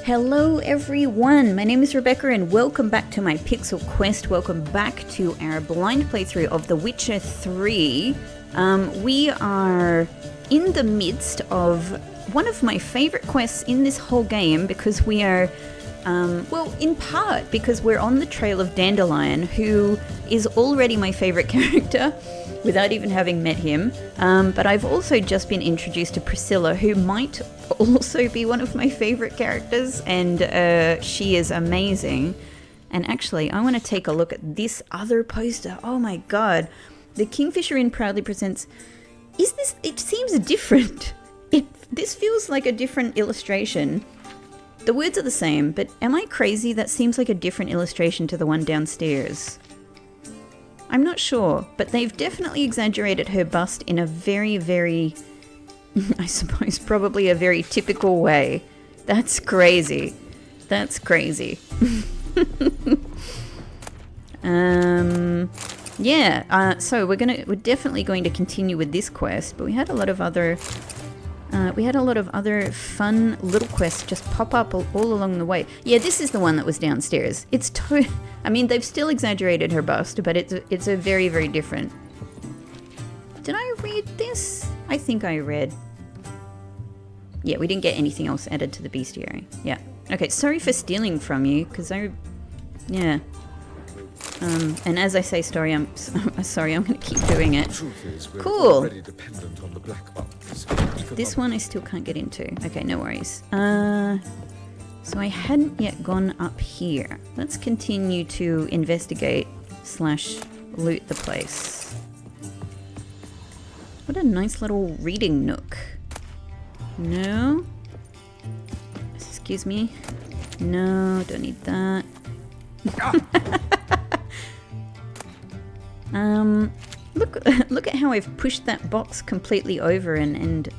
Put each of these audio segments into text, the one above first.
Hello everyone, my name is Rebecca and welcome back to my Pixel Quest. Welcome back to our blind playthrough of The Witcher 3. We are in the midst of one of my favorite quests in this whole game because we are, well, in part because we're on the trail of Dandelion, who is already my favorite character without even having met him. But I've also just been introduced to Priscilla, who might also be one of my favorite characters, and she is amazing. And actually, I want to take a look at this other poster. Oh my god. The Kingfisher Inn proudly presents... it seems different. This feels like a different illustration. The words are the same, but am I crazy? That seems like a different illustration to the one downstairs. I'm not sure, but they've definitely exaggerated her bust in a very, very... I suppose probably a very typical way. That's crazy. That's crazy. Yeah, so we're definitely going to continue with this quest, but we had a lot of other fun little quests just pop up all along the way. Yeah, this is the one that was downstairs. I mean, they've still exaggerated her bust, but it's a very, very different. Did I read this? I think I read. Yeah, we didn't get anything else added to the bestiary. Yeah. Okay, sorry for stealing from you, because yeah. And as I say sorry, I'm sorry, I'm going to keep doing it. Cool. This one I still can't get into. Okay, no worries. So I hadn't yet gone up here. Let's continue to investigate / loot the place. What a nice little reading nook. No. Excuse me. No, don't need that. Look at how I've pushed that box completely over and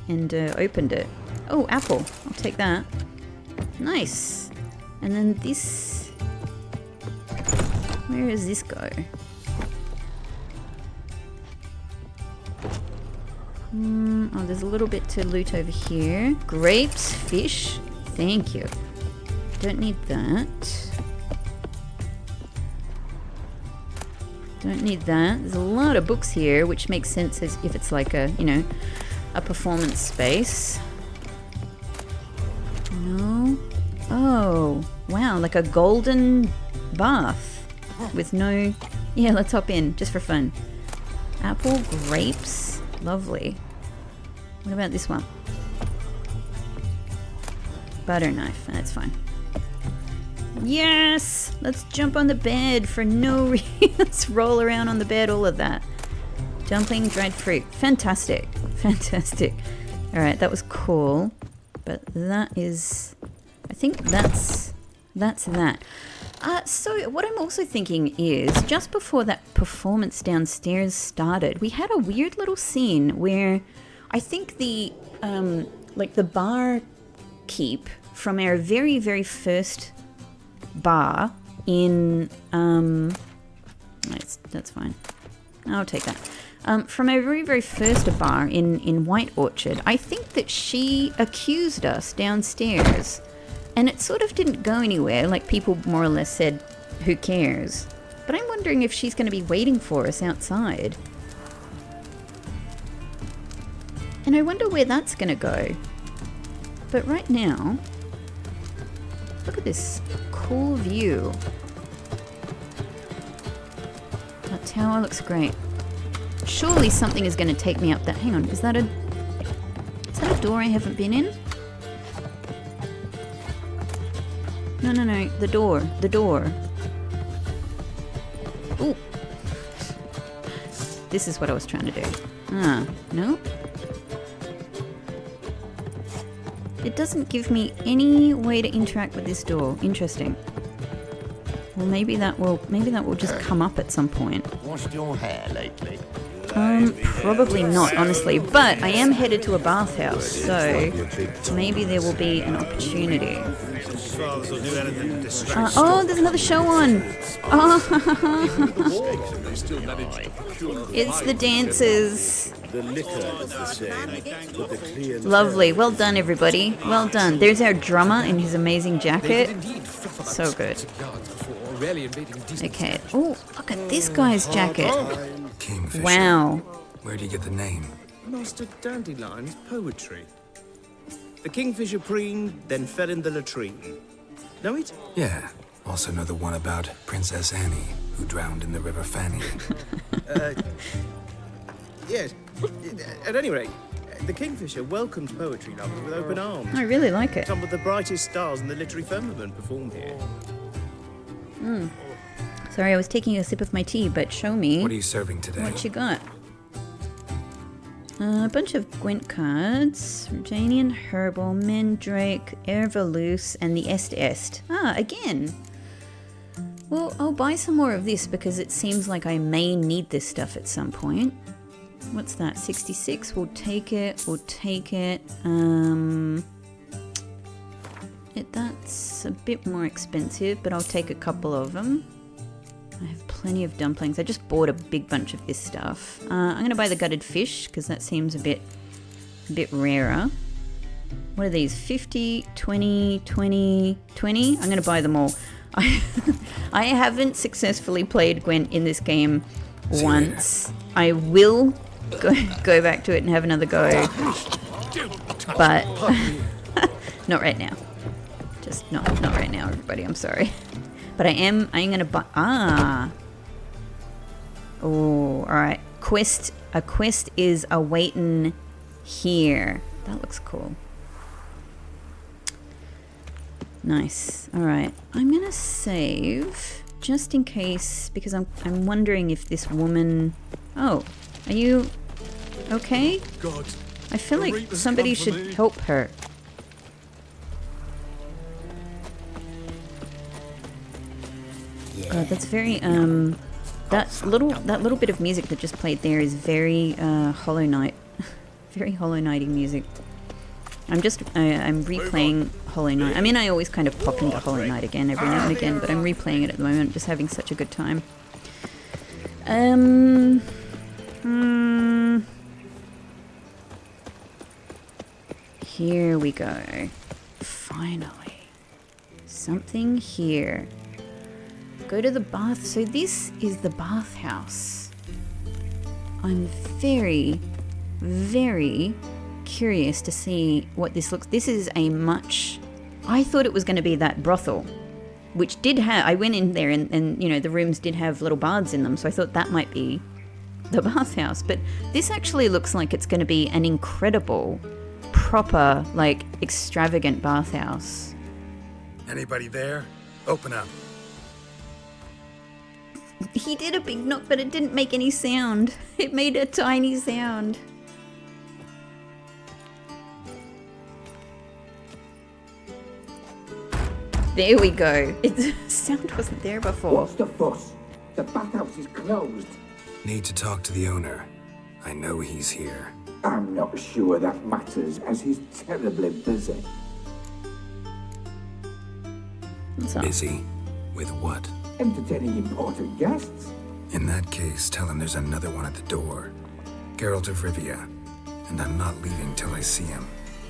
opened it. Oh, apple. I'll take that. Nice. And then this... Where does this go? Oh, there's a little bit to loot over here. Grapes, fish. Thank you. Don't need that. Don't need that. There's a lot of books here, which makes sense as if it's like a, a performance space. No. Oh, wow, like a golden bath with no... Yeah, let's hop in, just for fun. Apple, grapes, lovely. What about this one? Butter knife, that's fine. Yes! Let's jump on the bed for no reason. Let's roll around on the bed, all of that. Dumpling, dried fruit. Fantastic. Fantastic. Alright, that was cool. But that is... I think that's that. So what I'm also thinking is, just before that performance downstairs started, we had a weird little scene where I think the, like the bar keep from our very, very first bar in that's fine, I'll take that, from our very, very first bar in White Orchard. I think that she accused us downstairs and it sort of didn't go anywhere. Like, people more or less said, who cares? But I'm wondering if she's going to be waiting for us outside, and I wonder where that's going to go. But right now, look at this cool view. That tower looks great. Surely something is going to take me up that... Hang on, is that a door I haven't been in? No, the door. Ooh. This is what I was trying to do. No. It doesn't give me any way to interact with this door. Interesting. Well, maybe that will just come up at some point. Washed your hair lately? Probably not, honestly. But I am headed to a bathhouse, so maybe there will be an opportunity. Oh, there's another show on. Oh, it's the dancers. The liquor is the same, but the clear... Lovely. Well done, everybody. Well done. There's our drummer in his amazing jacket. So good. Okay. Oh, look at this guy's jacket. Kingfisher. Wow. Where do you get the name? Master Dandelion's poetry. The kingfisher preened, then fell in the latrine. Know it? Yeah. Also know the one about Princess Annie, who drowned in the River Fanny. Yes. At any rate, the kingfisher welcomes poetry lovers with open arms. I really like it. Some of the brightest stars in the literary firmament performed here. Sorry, I was taking a sip of my tea, but show me What are you serving today? what you got. A bunch of Gwent cards. Janian Herbal, Mandrake, Ervalus, and the Est. Ah, again. Well, I'll buy some more of this because it seems like I may need this stuff at some point. What's that? 66. We'll take it. We'll take it. That's a bit more expensive, but I'll take a couple of them. I have plenty of dumplings. I just bought a big bunch of this stuff. I'm going to buy the gutted fish because that seems a bit rarer. What are these? 50, 20, 20, 20? I'm going to buy them all. I haven't successfully played Gwent in this game once. I will go back to it and have another go. But not right now. Just not right now, everybody. I'm sorry. But I'm gonna buy. Oh, all right. A quest is awaiting here. That looks cool. Nice. All right. I'm gonna save just in case because I'm wondering if this woman. Oh, are you okay? God, I feel like somebody should help her. God, that's very that little bit of music that just played there is very Hollow Knight, very Hollow Knighting music. I'm replaying Hollow Knight. I mean, I always kind of pop into Hollow Knight again every now and again, but I'm replaying it at the moment, just having such a good time. Here we go. Finally. Something here. Go to the bath. So this is the bathhouse. I'm very, very curious to see what this looks. This is a much... I thought it was going to be that brothel, which did have... I went in there and you know, the rooms did have little baths in them, so I thought that might be the bathhouse. But this actually looks like it's going to be an incredible, proper, like, extravagant bathhouse. Anybody there? Open up. He did a big knock, but it didn't make any sound. It made a tiny sound. There we go. The sound wasn't there before. What's the fuss? The bathhouse is closed. Need to talk to the owner. I know he's here. I'm not sure that matters, as he's terribly busy. What's up? Busy? With what? Entertaining important guests. In that case, tell him there's another one at the door. Geralt of Rivia. And I'm not leaving till I see him.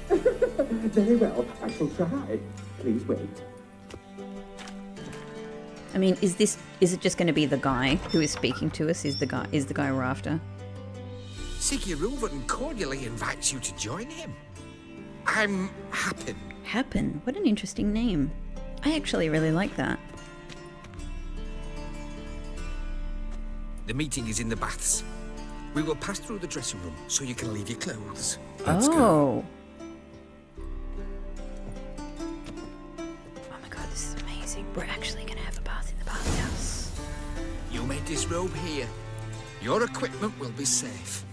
Very well, I shall try. Please wait. I mean, is it just going to be the guy who is speaking to us? Is the guy we're after? Siggy Rulverton cordially invites you to join him. I'm Happen. Happen? What an interesting name. I actually really like that. The meeting is in the baths. We will pass through the dressing room so you can leave your clothes. Let's go. Oh my god, this is amazing. We're actually going to have a bath in the bathhouse. You may disrobe here. Your equipment will be safe.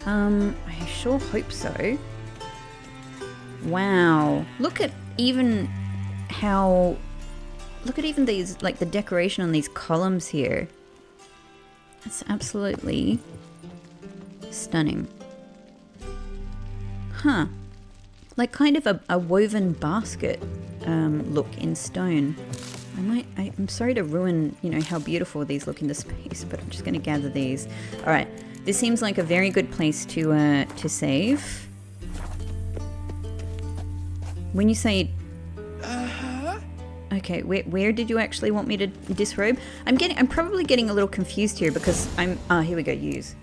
I sure hope so. Wow. Look at even these, like, the decoration on these columns here. It's absolutely stunning. Huh. Like kind of a woven basket look in stone. I'm sorry to ruin, you know, how beautiful these look in the space, but I'm just going to gather these. All right. This seems like a very good place to save. When you say... Okay, where did you actually want me to disrobe? I'm probably getting a little confused here because here we go, use.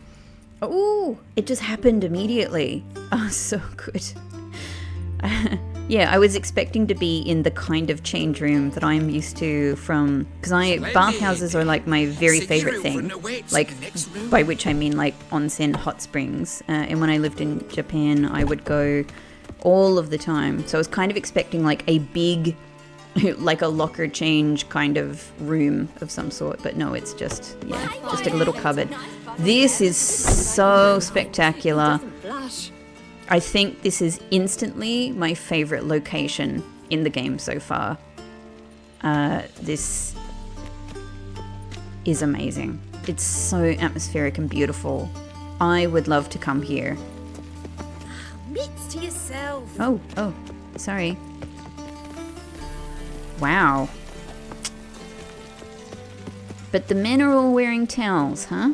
Oh, it just happened immediately. Oh, so good. Yeah, I was expecting to be in the kind of change room that I'm used to from... Because bathhouses are like my very favorite thing. Like, by which I mean like onsen hot springs. And when I lived in Japan, I would go all of the time. So I was kind of expecting like a big, like a locker change kind of room of some sort. But no, it's just, yeah, just a little cupboard. This is so spectacular. I think this is instantly my favorite location in the game so far. This is amazing. It's so atmospheric and beautiful. I would love to come here. Mitts to yourself. Oh, sorry. Wow. But the men are all wearing towels, huh?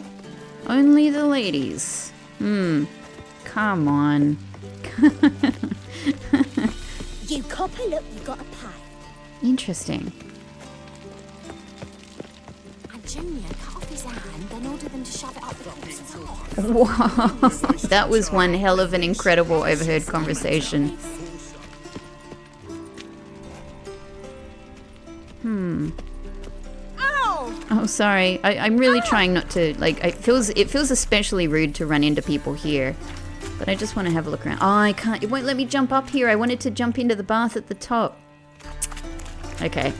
Only the ladies. Come on. You cop a look, you gotta pay. Interesting. And Junior cut off his hand, then ordered them to shove it up the corpse's arse. Wow. That was one hell of an incredible overheard conversation. Oh, sorry. I'm really trying not to, like, it feels especially rude to run into people here. But I just want to have a look around. Oh, I can't. It won't let me jump up here. I wanted to jump into the bath at the top. Okay.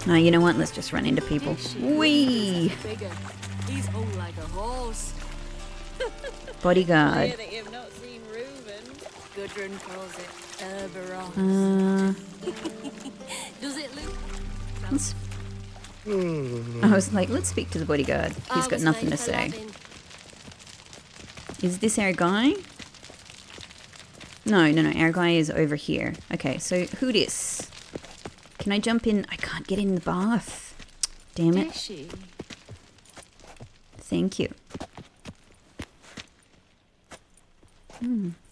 No, you know what? Let's just run into people. Whee! He's whole like a horse. Bodyguard. that you've not seen Reuben. Gudrun calls it Kerberos. Does it look... I was like, let's speak to the bodyguard. He's got nothing to say. Is this our guy? No, our guy is over here. Okay, so who dis? Can I jump in? I can't get in the bath. Damn it. Thank you.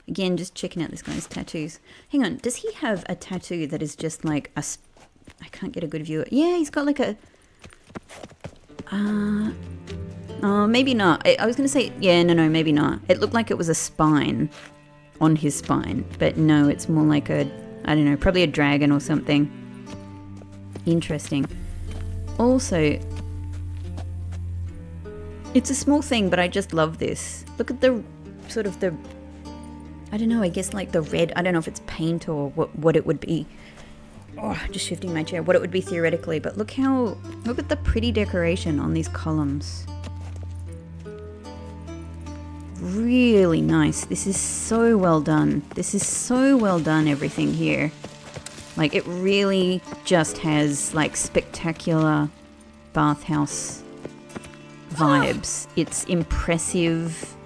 Again, just checking out this guy's tattoos. Hang on, does he have a tattoo that is just like a... I can't get a good view. Yeah, he's got like a... Oh, maybe not. I was going to say... Yeah, no, maybe not. It looked like it was a spine on his spine. But no, it's more like a... I don't know, probably a dragon or something. Interesting. Also... It's a small thing, but I just love this. Look at the... sort of the... I don't know, I guess like the red... I don't know if it's paint or what it would be. Oh, just shifting my chair. What it would be theoretically. But look at the pretty decoration on these columns. Really nice. This is so well done. This is so well done, everything here. Like, it really just has, like, spectacular bathhouse vibes. It's impressive.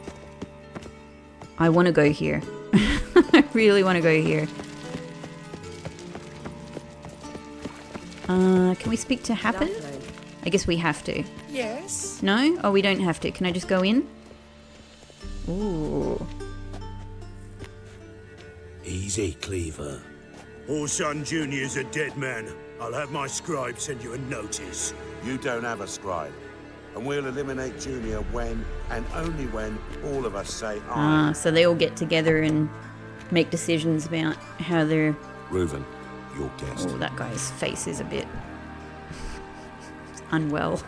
I want to go here. I really want to go here. Can we speak to Happen? I guess we have to. Yes? No? Oh, we don't have to. Can I just go in? Ooh. Easy, Cleaver. Orson Jr.'s a dead man. I'll have my scribe send you a notice. You don't have a scribe. And we'll eliminate Junior when, and only when, all of us say aye. So they all get together and make decisions about how they're... Reuven, your guest. Oh, that guy's face is a bit... unwell.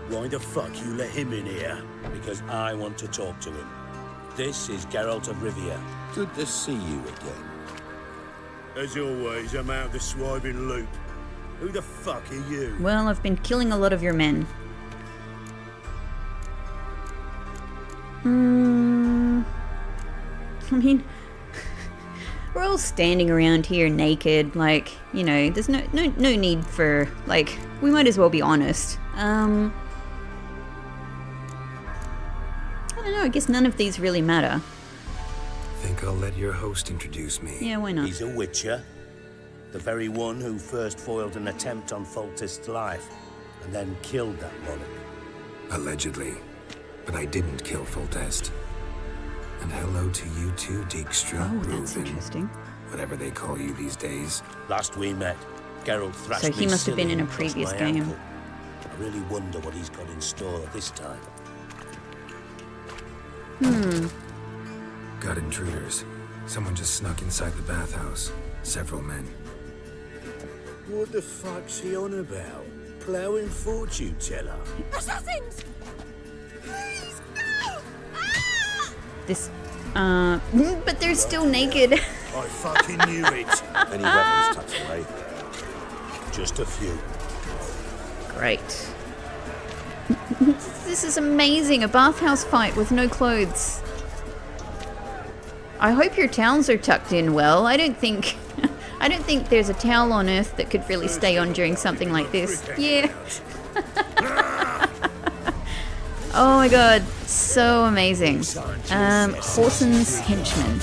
Why the fuck you let him in here? Because I want to talk to him. This is Geralt of Rivia. Good to see you again. As always, I'm out of the swiving loop. Who the fuck are you? Well, I've been killing a lot of your men. I mean, we're all standing around here naked, like, you know, there's no need for, like, we might as well be honest. I don't know, I guess none of these really matter. Think I'll let your host introduce me. Yeah, why not? He's a witcher. The very one who first foiled an attempt on Foltest's life, and then killed that monarch. Allegedly. But I didn't kill Foltest. And hello to you too, Dijkstra. Oh, that's interesting. Whatever they call you these days. Last we met, Geralt thrashed me So he must have been silly in a and crushed previous my game. ankle. I really wonder what he's got in store this time. Got intruders. Someone just snuck inside the bathhouse. Several men. What the fuck's he on about? Ploughing fortune teller? Assassins! Please, no! Ah! This, but they're still naked. I fucking knew it. Any weapons tucked away? Just a few. Great. This is amazing. A bathhouse fight with no clothes. I hope your towels are tucked in well. I don't think there's a towel on Earth that could really stay on during something like this. Yeah. Oh my god, so amazing. Horson's henchman.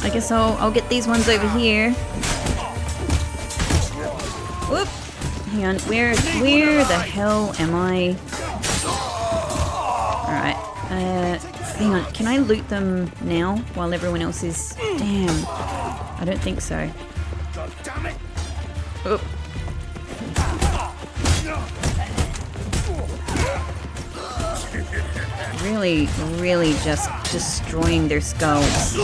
I guess I'll get these ones over here. Whoop! Hang on, where the hell am I? Alright, hang on, can I loot them now while everyone else is... Damn, I don't think so. God damn it! Oop. Really just destroying their skulls.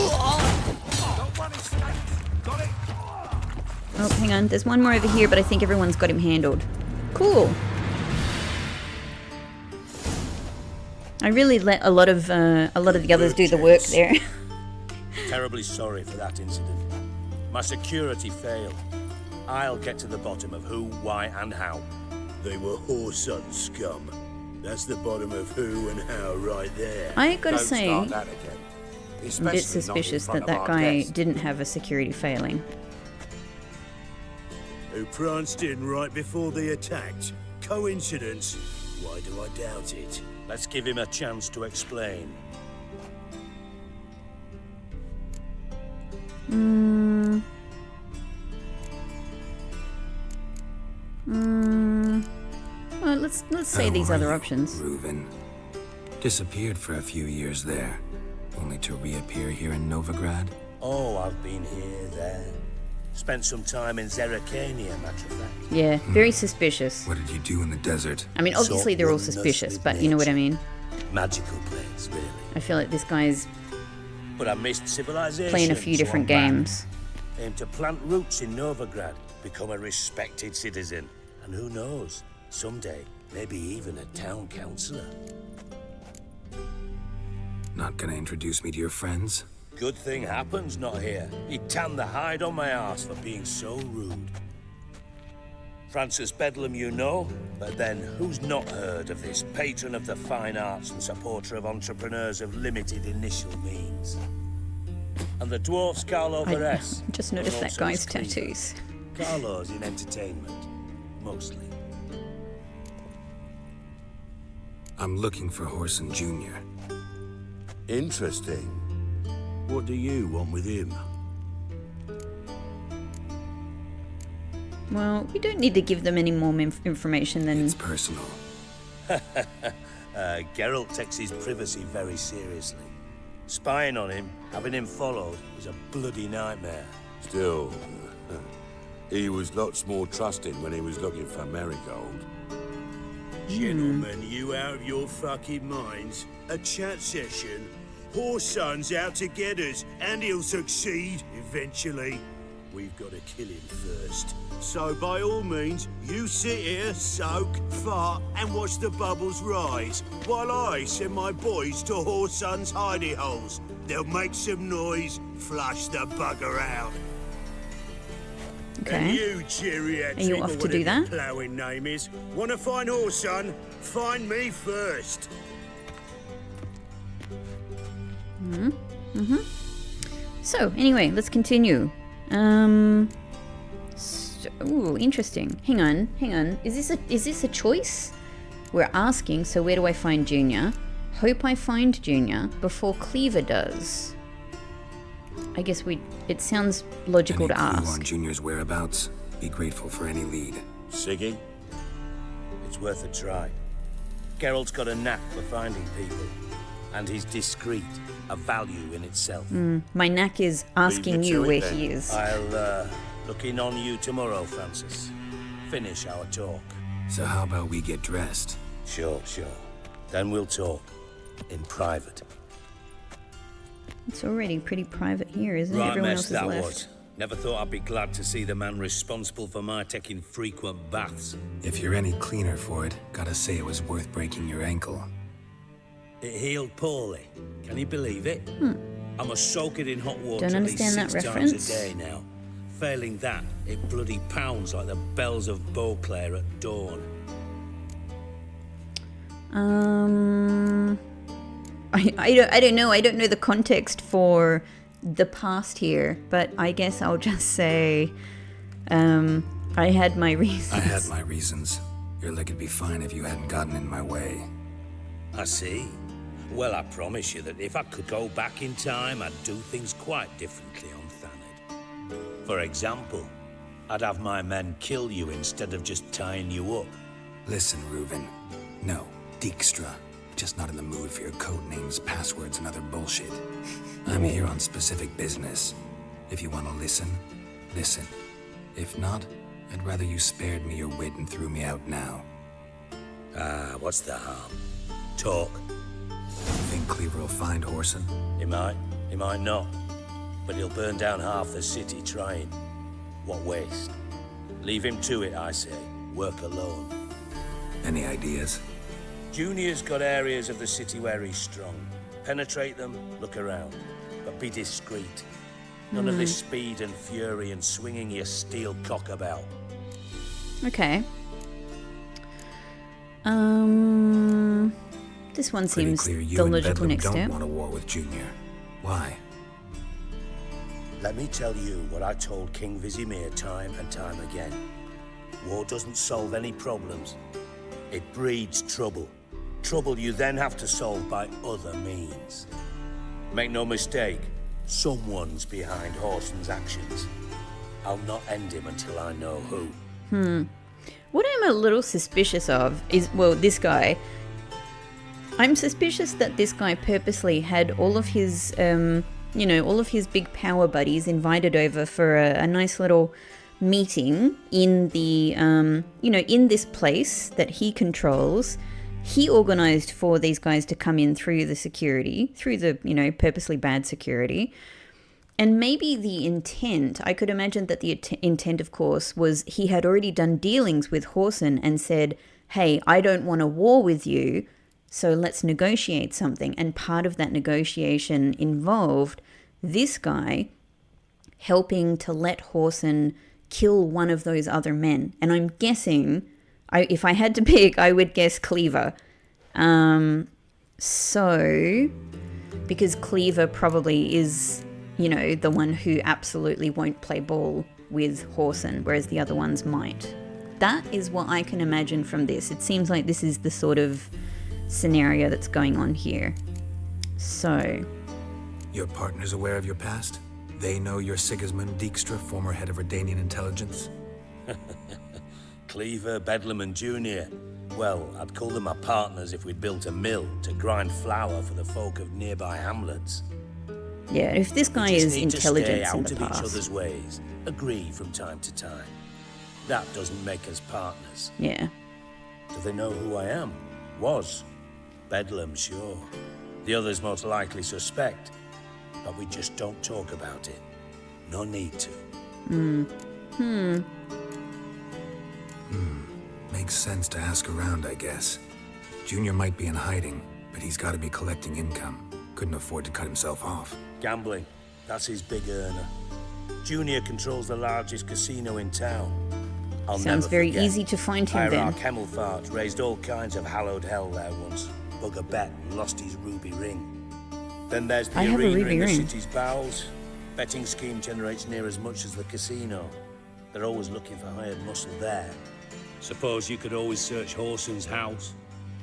Oh, hang on. There's one more over here, but I think everyone's got him handled. Cool. I really let a lot of the others do the work there. Terribly sorry for that incident. My security failed. I'll get to the bottom of who, why, and how. They were Whoreson scum. That's the bottom of who and how right there. I gotta Don't say, start that again. I'm a bit Especially not in suspicious front that of that our guy guests. didn't have a security failing. Who pranced in right before they attacked. Coincidence? Why do I doubt it? Let's give him a chance to explain. Well, let's say these How are other you, options. Reuven. Disappeared for a few years there, only to reappear here in Novigrad. Oh, I've been here, there. Spent some time in Zerrikania, matter of fact. Yeah, very suspicious. What did you do in the desert? I mean, obviously they're all Salt suspicious, wonders but with you know what I nature. mean. Magical place, really. I feel like this guy's But I missed civilization. playing a few so different I'm back. games. Aim to plant roots in Novigrad, become a respected citizen. And who knows, someday, maybe even a town councillor. Not gonna introduce me to your friends? Good thing happens not here. He tanned the hide on my arse for being so rude. Francis Bedlam you know, but then who's not heard of this patron of the fine arts and supporter of entrepreneurs of limited initial means? And the dwarf's Carlo I Veres. just noticed and that also guy's his cleaver. tattoos. Carlo's in entertainment, mostly. I'm looking for Whoreson Jr. Interesting. What do you want with him? Well, we don't need to give them any more information than... It's personal. Geralt takes his privacy very seriously. Spying on him, having him followed, is a bloody nightmare. Still, he was lots more trusting when he was looking for Marigold. Gentlemen, you out of your fucking minds? A chat session? Whoreson's out to get us, and he'll succeed eventually. We've got to kill him first. So by all means, you sit here, soak, fart, and watch the bubbles rise, while I send my boys to Whoreson's hidey holes. They'll make some noise, flush the bugger out. And Okay. you, geriatric, Are you off or to do whatever that? ploughing name is, want to find Whoreson? Find me first. So, anyway, let's continue. Ooh, interesting. Hang on. Is this a choice? We're asking, so where do I find Junior? Hope I find Junior before Cleaver does. I guess it sounds logical Any to clue ask. on Junior's whereabouts? Be grateful for any lead. Siggy? It's worth a try. Geralt's got a knack for finding people, and he's discreet, a value in itself. My knack is asking Leave you to it where then. he is. I'll look in on you tomorrow, Francis. Finish our talk. So how about we get dressed? Sure. Then we'll talk. In private. It's already pretty private here, isn't it? Right Everyone mess else is that left. was. Never thought I'd be glad to see the man responsible for my taking frequent baths. If you're any cleaner for it, gotta say it was worth breaking your ankle. It healed poorly. Can you believe it? I must soak it in hot water Don't at least understand that 6 reference. times a day now. Failing that, it bloody pounds like the bells of Beauclair at dawn. I don't know. I don't know the context for the past here, but I guess I'll just say, I had my reasons. I had my reasons. Your leg would be fine if you hadn't gotten in my way. I see. Well, I promise you that if I could go back in time, I'd do things quite differently on Thanedd. For example, I'd have my men kill you instead of just tying you up. Listen, Reuven. No, Dijkstra. Just not in the mood for your code names, passwords, and other bullshit. I'm here on specific business. If you want to listen, listen. If not, I'd rather you spared me your wit and threw me out now. What's the harm? Talk. Think Cleaver will find Whoreson? He might not. But he'll burn down half the city trying. What waste. Leave him to it, I say. Work alone. Any ideas? Junior's got areas of the city where he's strong. Penetrate them, look around. But be discreet. None of this speed and fury and swinging your steel cock about. Okay. This one Pretty seems clear you the and logical Bedlam next don't step. want a war with Junior. Why? Let me tell you what I told King Vizimir time and time again. War doesn't solve any problems. It breeds trouble. Trouble you then have to solve by other means. Make no mistake, someone's behind Whoreson's actions. I'll not end him until I know who. What I'm a little suspicious of is, well, this guy. I'm suspicious that this guy purposely had all of his, all of his big power buddies invited over for a nice little meeting in the, in this place that he controls. He organized for these guys to come in through the security, through the, purposely bad security. And maybe the intent, I could imagine that the intent, of course, was he had already done dealings with Whoreson and said, hey, I don't want a war with you, so let's negotiate something. And part of that negotiation involved this guy helping to let Whoreson kill one of those other men. And I'm guessing, if I had to pick, I would guess Cleaver. Because Cleaver probably is, the one who absolutely won't play ball with Whoreson, whereas the other ones might. That is what I can imagine from this. It seems like this is the sort of scenario that's going on here. So, Your partner's aware of your past? They know you're Sigismund Dijkstra, former head of Redanian intelligence? Cleaver, Bedlam and Junior. Well, I'd call them my partners if we'd built a mill to grind flour for the folk of nearby hamlets. yeah, if this guy We just is need to stay intelligence in out the of each past. other's ways. Agree from time to time. That doesn't make us partners. Yeah. Do they know who I am? Was. Bedlam, sure. The others most likely suspect. But we just don't talk about it. No need to. Makes sense to ask around, I guess. Junior might be in hiding, but he's got to be collecting income. Couldn't afford to cut himself off. Gambling. That's his big earner. Junior controls the largest casino in town. I'll Sounds never very forget. easy to find him then. Hierarch Hemmelfart raised all kinds of hallowed hell there once. Bug a bet and lost his ruby ring. Then there's the I have a arena ruby in the ring. city's bowels. Betting scheme generates near as much as the casino. They're always looking for hired muscle there. Suppose you could always search Whoreson's house,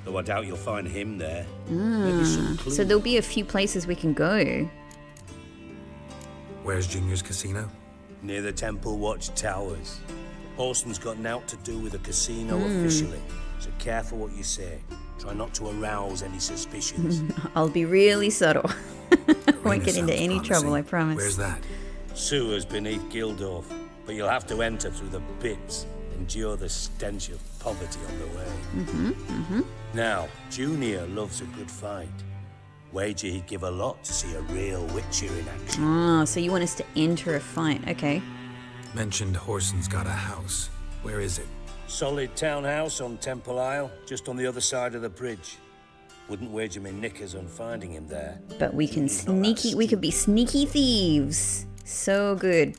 though I doubt you'll find him there. Maybe some clue. So there'll be a few places we can go. Where's Junior's casino? Near the Temple Watch Towers. Whoreson's got naught to do with the casino officially, so careful what you say. Try not to arouse any suspicions. I'll be really subtle. Won't get into sounds any trouble, I promising. promise. Where's that? Sewers beneath Gildorf, but you'll have to enter through the bits, endure the stench of poverty on the way. Now, Junior loves a good fight. Wager he'd give a lot to see a real Witcher in action. Ah, so you want us to enter a fight. Okay. Mentioned Horson's got a house. Where is it? Solid townhouse on Temple Isle, just on the other side of the bridge. Wouldn't wager me knickers on finding him there. But we can He's not that we could be sneaky thieves. So good.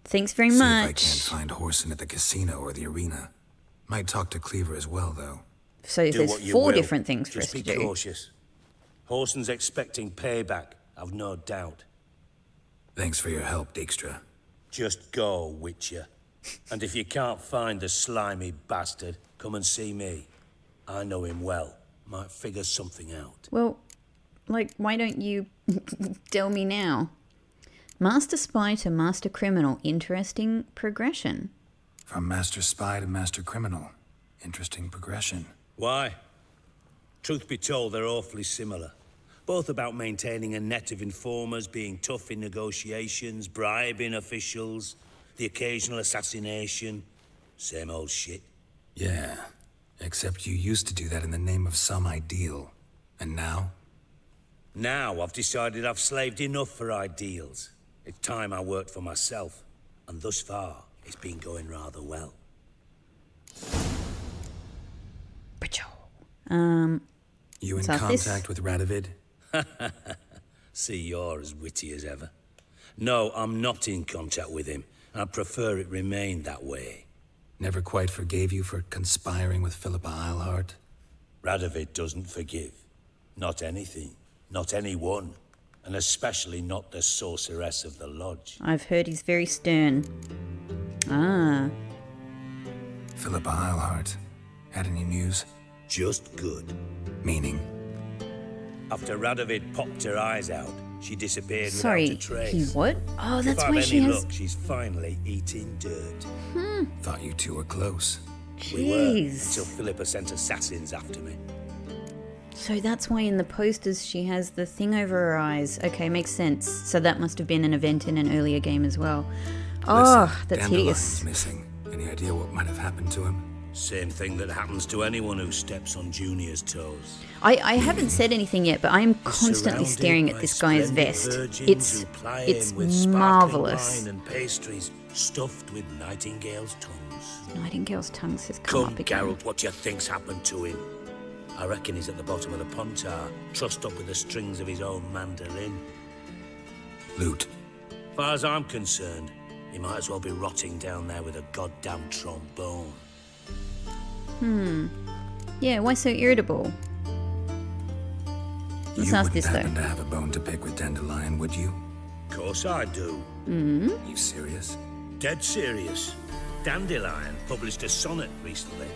Thanks very See if I much. can't find Horson at the casino or the arena. Might talk to Cleaver as well, though. So Do there's what you 4 will. different things for Just us to be do. cautious. Horson's expecting payback, I've no doubt. Thanks for your help, Dijkstra. Just go, Witcher. And if you can't find the slimy bastard, come and see me. I know him well. Might figure something out. Well, like, why don't you tell me now? Master spy to master criminal. Interesting progression. From master spy to master criminal. Interesting progression. Why? Truth be told, they're awfully similar. Both about maintaining a net of informers, being tough in negotiations, bribing officials, the occasional assassination. Same old shit. Yeah. Except you used to do that in the name of some ideal. And now? Now I've decided I've slaved enough for ideals. It's time I worked for myself. And thus far, it's been going rather well. You in So this- contact with Radovid? See, you're as witty as ever. No, I'm not in contact with him. I'd prefer it remained that way. Never quite forgave you for conspiring with Philippa Eilhart? Radovid doesn't forgive. Not anything. Not anyone. And especially not the sorceress of the lodge. I've heard he's very stern. Ah. Philippa Eilhart. Had any news? Just good. Meaning? After Radovid popped her eyes out, she disappeared Sorry, without a trace. he what? Oh, that's if I've why she any has... luck, she's finally eating dirt. Thought you two were close. We were, Jeez. until Philippa sent assassins after me. So that's why in the posters she has the thing over her eyes. Okay, makes sense. So that must have been an event in an earlier game as well. Oh, Listen, that's Dandelion's hideous. missing. Any idea what might have happened to him? Same thing that happens to anyone who steps on Junior's toes. I haven't said anything yet, but I'm constantly Surrounded staring at by this guy's splendid vest. virgins who ply It's him with sparkling marvelous. wine and pastries stuffed with nightingales' tongues. Nightingale's tongue says come Come, up again. Geralt, what do you think's happened to him? I reckon he's at the bottom of the Pontar, trussed up with the strings of his own mandolin. Loot. Far as I'm concerned, he might as well be rotting down there with a goddamn trombone. Yeah, why so irritable? Let's You ask wouldn't this, though. happen to have a bone to pick with Dandelion, would you? Course I do. You serious? Dead serious. Dandelion published a sonnet recently.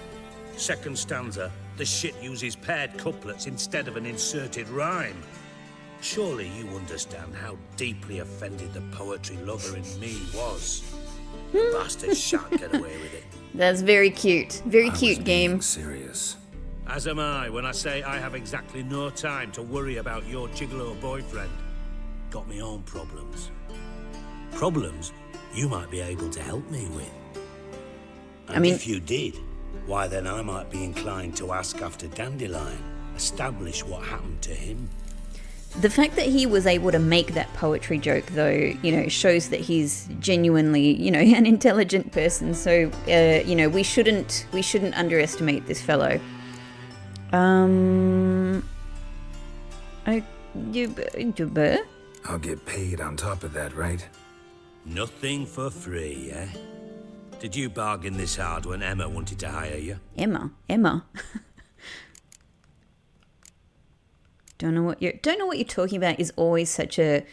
Second stanza, the shit uses paired couplets instead of an inserted rhyme. Surely you understand how deeply offended the poetry lover in me was. The bastard shan't get away with it. That's very cute. Very I was cute game. being serious. As am I when I say I have exactly no time to worry about your gigolo boyfriend. Got me own problems. Problems you might be able to help me with. And I mean- if you did, why then I might be inclined to ask after Dandelion, establish what happened to him. The fact that he was able to make that poetry joke, though, shows that he's genuinely, an intelligent person. So, we shouldn't underestimate this fellow. I'll get paid on top of that, right? Nothing for free, eh? Did you bargain this hard when Emma wanted to hire you? Emma. Don't know what you're talking about is always such a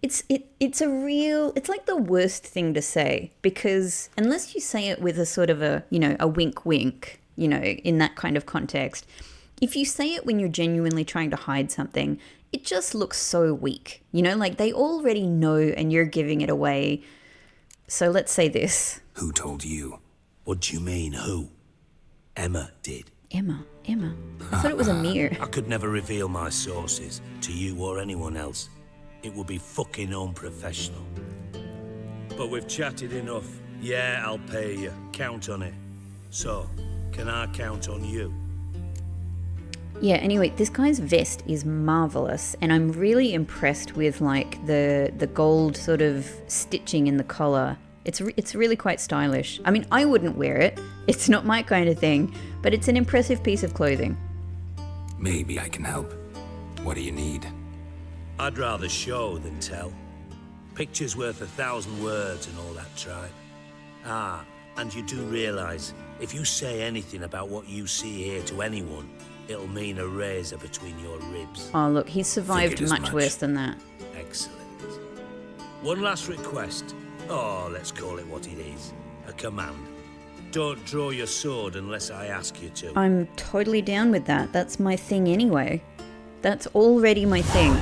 it's like the worst thing to say, because unless you say it with a sort of a wink wink, in that kind of context, if you say it when you're genuinely trying to hide something, it just looks so weak. Like they already know and you're giving it away. So let's say this. Who told you? What do you mean, who? Emma did. Emma. I thought it was a mirror. I could never reveal my sources to you or anyone else. It would be fucking unprofessional. But we've chatted enough. Yeah, I'll pay you. Count on it. So, can I count on you? Yeah, anyway, this guy's vest is marvelous, and I'm really impressed with like the gold sort of stitching in the collar. It's really quite stylish. I mean, I wouldn't wear it. It's not my kind of thing, but it's an impressive piece of clothing. Maybe I can help. What do you need? I'd rather show than tell. Picture's worth 1,000 words and all that tripe. Ah, and you do realise, if you say anything about what you see here to anyone, it'll mean a razor between your ribs. Oh, look, he's survived much worse than that. Excellent. One last request. Oh, let's call it what it is. A command. Don't draw your sword unless I ask you to. I'm totally down with that. That's my thing anyway. That's already my thing.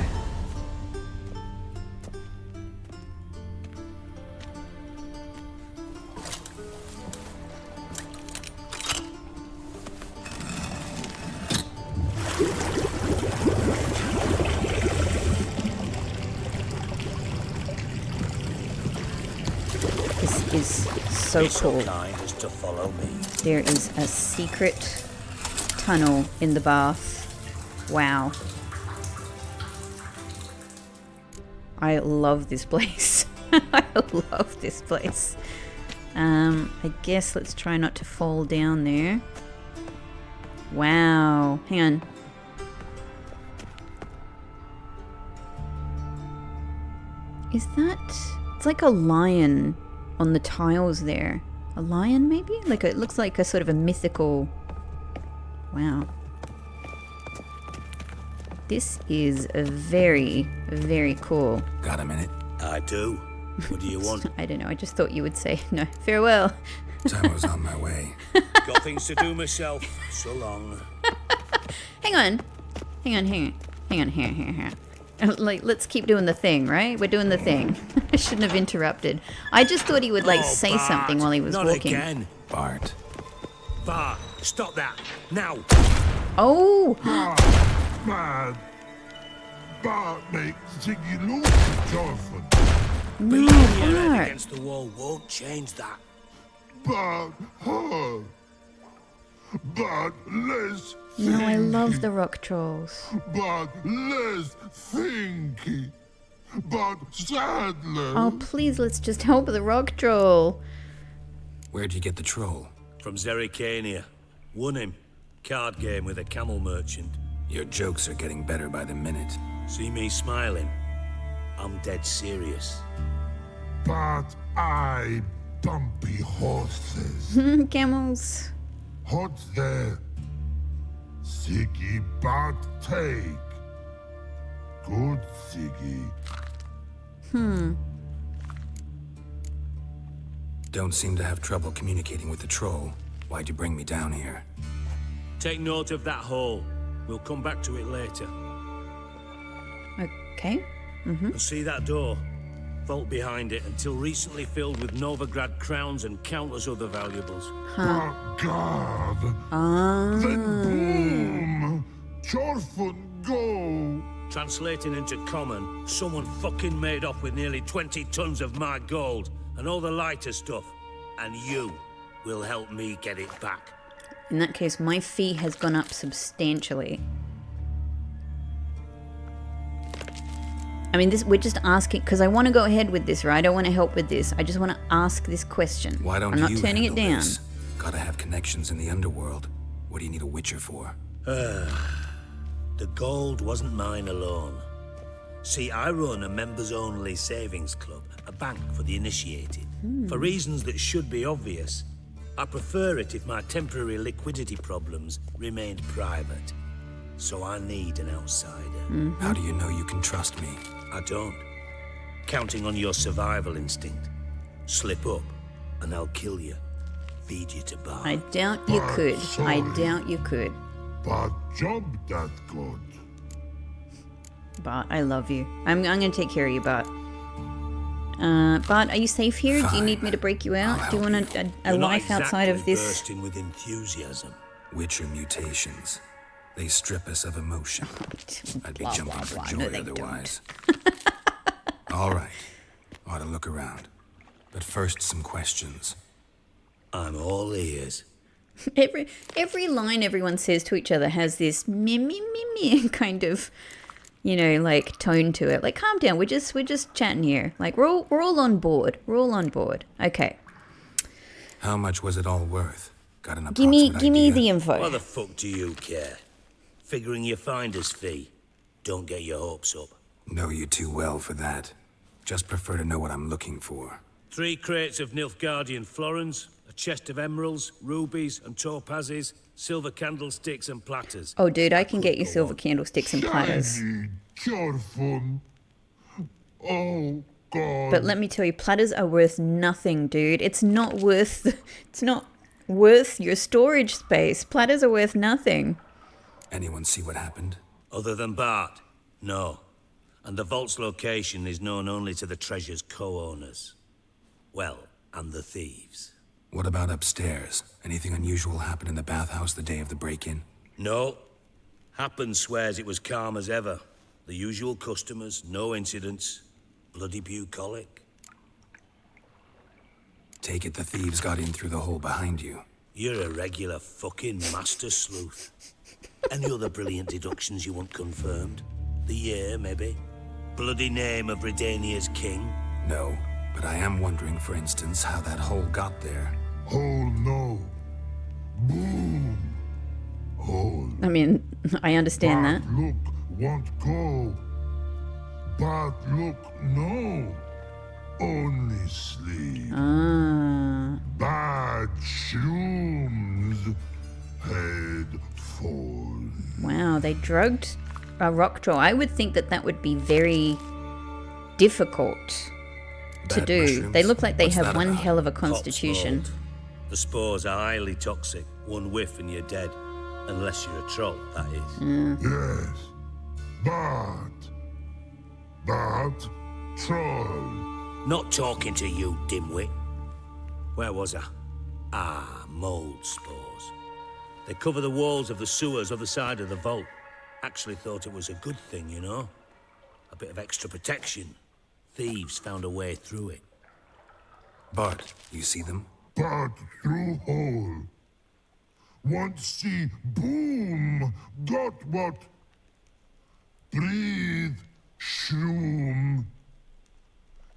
Is so cool. Is to follow me. There is a secret tunnel in the bath. Wow. I love this place. I love this place. I guess let's try not to fall down there. Wow. Hang on. Is that... It's like a lion on the tiles there. A lion, maybe? Like it looks like a sort of a mythical... Wow. This is a very, very cool. Got a minute? I do. What do you want? I don't know. I just thought you would say no. Farewell. I was on my way. Got things to do myself. So long. Hang on. Here. Like, let's keep doing the thing, right? We're doing the thing. I shouldn't have interrupted. I just thought he would, like, say Bart, something while he was not walking. Again. Bart. Bart, stop that. Now. Oh! Bad. Bart makes Ziggy lose Jonathan. No, Beating your head Bart. against the wall won't change that. Bart hurt. Bart less No, I love the rock trolls. Bart less thinky. Bart sadler. Oh, please, let's just help the rock troll. Where'd you get the troll? From Zerrikania. Won him. Card game with a camel merchant. Your jokes are getting better by the minute. See me smiling? I'm dead serious. Bart eye bumpy horses. Camels. Hot there. Ziggy Bart take. Good Ziggy. Don't seem to have trouble communicating with the troll. Why'd you bring me down here? Take note of that hole. We'll come back to it later. Okay. And see that door? Vault behind it, until recently filled with Novigrad crowns and countless other valuables. Bart guard. Then boom. Chorfun go. Translating into common, someone fucking made off with nearly 20 tons of my gold and all the lighter stuff. And you will help me get it back. In that case, my fee has gone up substantially. I mean, we're just asking, because I want to go ahead with this, right? I want to help with this. I just want to ask this question. Why don't I'm not you turning it handle down. this? Gotta have connections in the underworld. What do you need a witcher for? The gold wasn't mine alone. See, I run a members-only savings club, a bank for the initiated. For reasons that should be obvious, I prefer it if my temporary liquidity problems remained private. So I need an outsider. How do you know you can trust me? I don't. Counting on your survival instinct. Slip up, and I'll kill you. Feed you to Bart. I doubt you could. I sorry. doubt you could. Bart job that good. Bart, I love you. I'm going to take care of you, Bart. Bart, are you safe here? Do you need Fine. me to break you out? I'll Do you want help a You're not life outside of exactly this? bursting with enthusiasm. Witcher mutations. They strip us of emotion. I'd be Blah, jumping blah, for blah. joy No, they otherwise. All right. Ought to look around. But first, some questions. I'm all ears. Every line everyone says to each other has this me kind of, you know, like tone to it. Like, calm down. We're just chatting here. Like, we're all on board. We're all on board. Okay. How much was it all worth? Got an Give me approximate idea? the info. Why the fuck do you care? Figuring your finder's fee. Don't get your hopes up. Know you too well for that. Just prefer to know what I'm looking for. 3 crates of Nilfgaardian florins, a chest of emeralds, rubies and topazes, silver candlesticks and platters. Oh, dude, I can get you silver candlesticks and platters. Careful. Oh, God. But let me tell you, platters are worth nothing, dude. It's not worth your storage space. Platters are worth nothing. Anyone see what happened? Other than Bart? No. And the vault's location is known only to the treasure's co-owners. Well, and the thieves. What about upstairs? Anything unusual happen in the bathhouse the day of the break-in? No. Happen swears it was calm as ever. The usual customers, no incidents. Bloody bucolic. Take it the thieves got in through the hole behind you. You're a regular fucking master sleuth. Any other brilliant deductions you want confirmed? The year, maybe? Bloody name of Redania's king? No, but I am wondering, for instance, how that hole got there. Hole no. Boom. Hole. I mean, I understand that. Bad look, want go. Bad look, no. Only sleep. Ah. Bad shrooms. Head fall. Wow, they drugged a rock draw. I would think that would be very difficult to Bad do. mushrooms? They look like they What's have that one about? hell of a Pop's constitution. mold. The spores are highly toxic. One whiff and you're dead. Unless you're a troll, that is. Yes. Bad. Bad troll. Not talking to you, dimwit. Where was I? Ah, mold spores. They cover the walls of the sewers other side of the vault. Actually thought it was a good thing, you know? A bit of extra protection. Thieves found a way through it. Bart, you see them? Bad through hole. Want see boom. Got what? Breathe. Shroom.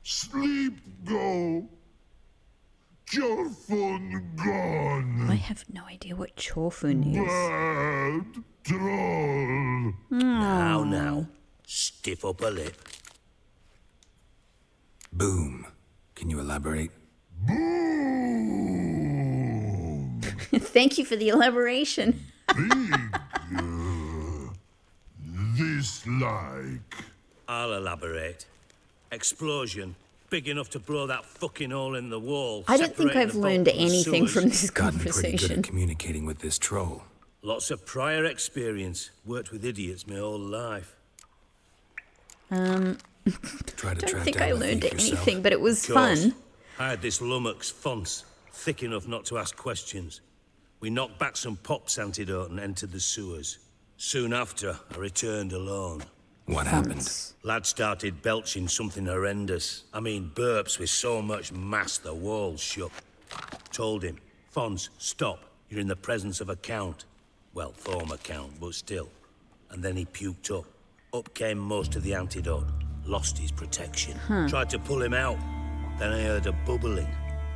Sleep go. Your phone gone. I have no idea what Chorfun is. Bad troll. Now. Stiff up a lip. Boom. Can you elaborate? Boom. Thank you for the elaboration. This like. I'll elaborate. Explosion. Big enough to blow that fucking hole in the wall. I don't think separating I've the learned vault from the anything sewers. from this Gotten pretty good conversation. at communicating with this troll. Lots of prior experience. Worked with idiots my whole life. Try to I don't track think down I the learned thief yourself. anything, but it was Of course. fun. I had this lummox fonts, thick enough not to ask questions. We knocked back some pops antidote and entered the sewers. Soon after, I returned alone. What happened? Fonts. Lad started belching something horrendous. I mean, burps with so much mass the walls shook. Told him, Fons, stop. You're in the presence of a count. Well, former count, but still. And then he puked up. Up came most of the antidote. Lost his protection. Tried to pull him out. Then I heard a bubbling.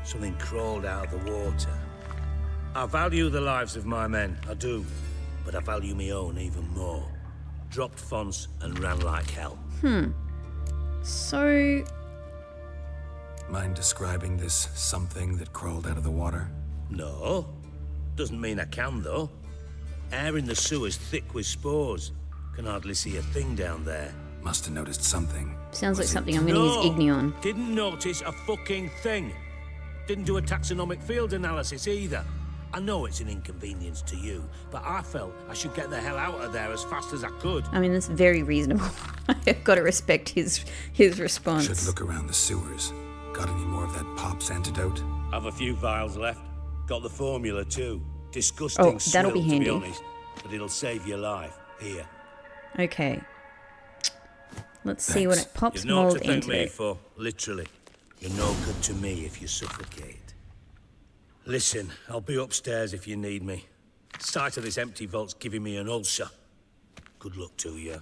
Something crawled out of the water. I value the lives of my men, I do. But I value my own even more. Dropped Fons and ran like hell. So, Mind describing this something that crawled out of the water? No. Doesn't mean I can, though. Air in the sewer's thick with spores. Can hardly see a thing down there. Must have noticed something. sounds like Was it- something I'm going to use Igni on. Didn't notice a fucking thing. Didn't do a taxonomic field analysis either. I know it's an inconvenience to you, but I felt I should get the hell out of there as fast as I could. I mean, that's very reasonable. I've got to respect his response. Should look around the sewers. Got any more of that Pop's antidote? Have a few vials left. Got the formula too. Disgusting Oh, that'll be swill, handy. to be honest, but it'll save your life. Here. Okay. Let's see what it pops You've naught mold to thank into. me for, literally. You're no good to me if you suffocate. Listen, I'll be upstairs if you need me. Sight of this empty vault's giving me an ulcer. Good luck to you.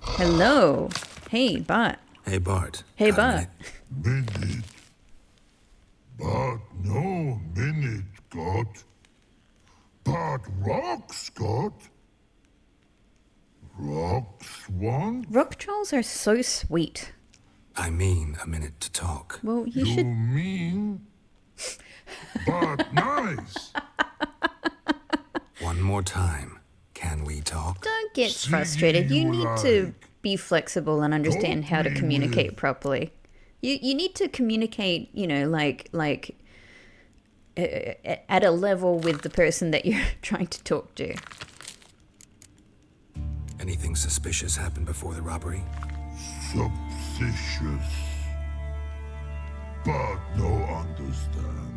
Hello. Hey, Bart. Hey, Bart. Hey, Got a Bart. minute? Minute. But no minute got. But rocks got. Rocks want. Rock trolls are so sweet. I mean a minute to talk. Well, you You should... mean? But nice. One more time. Can we talk? Don't get See frustrated. You you need to like. be flexible and understand how to Don't be communicate weird. properly. You need to communicate, you know, like at a level with the person that you're trying to talk to. Anything suspicious happened before the robbery? Suspicious. But no understand.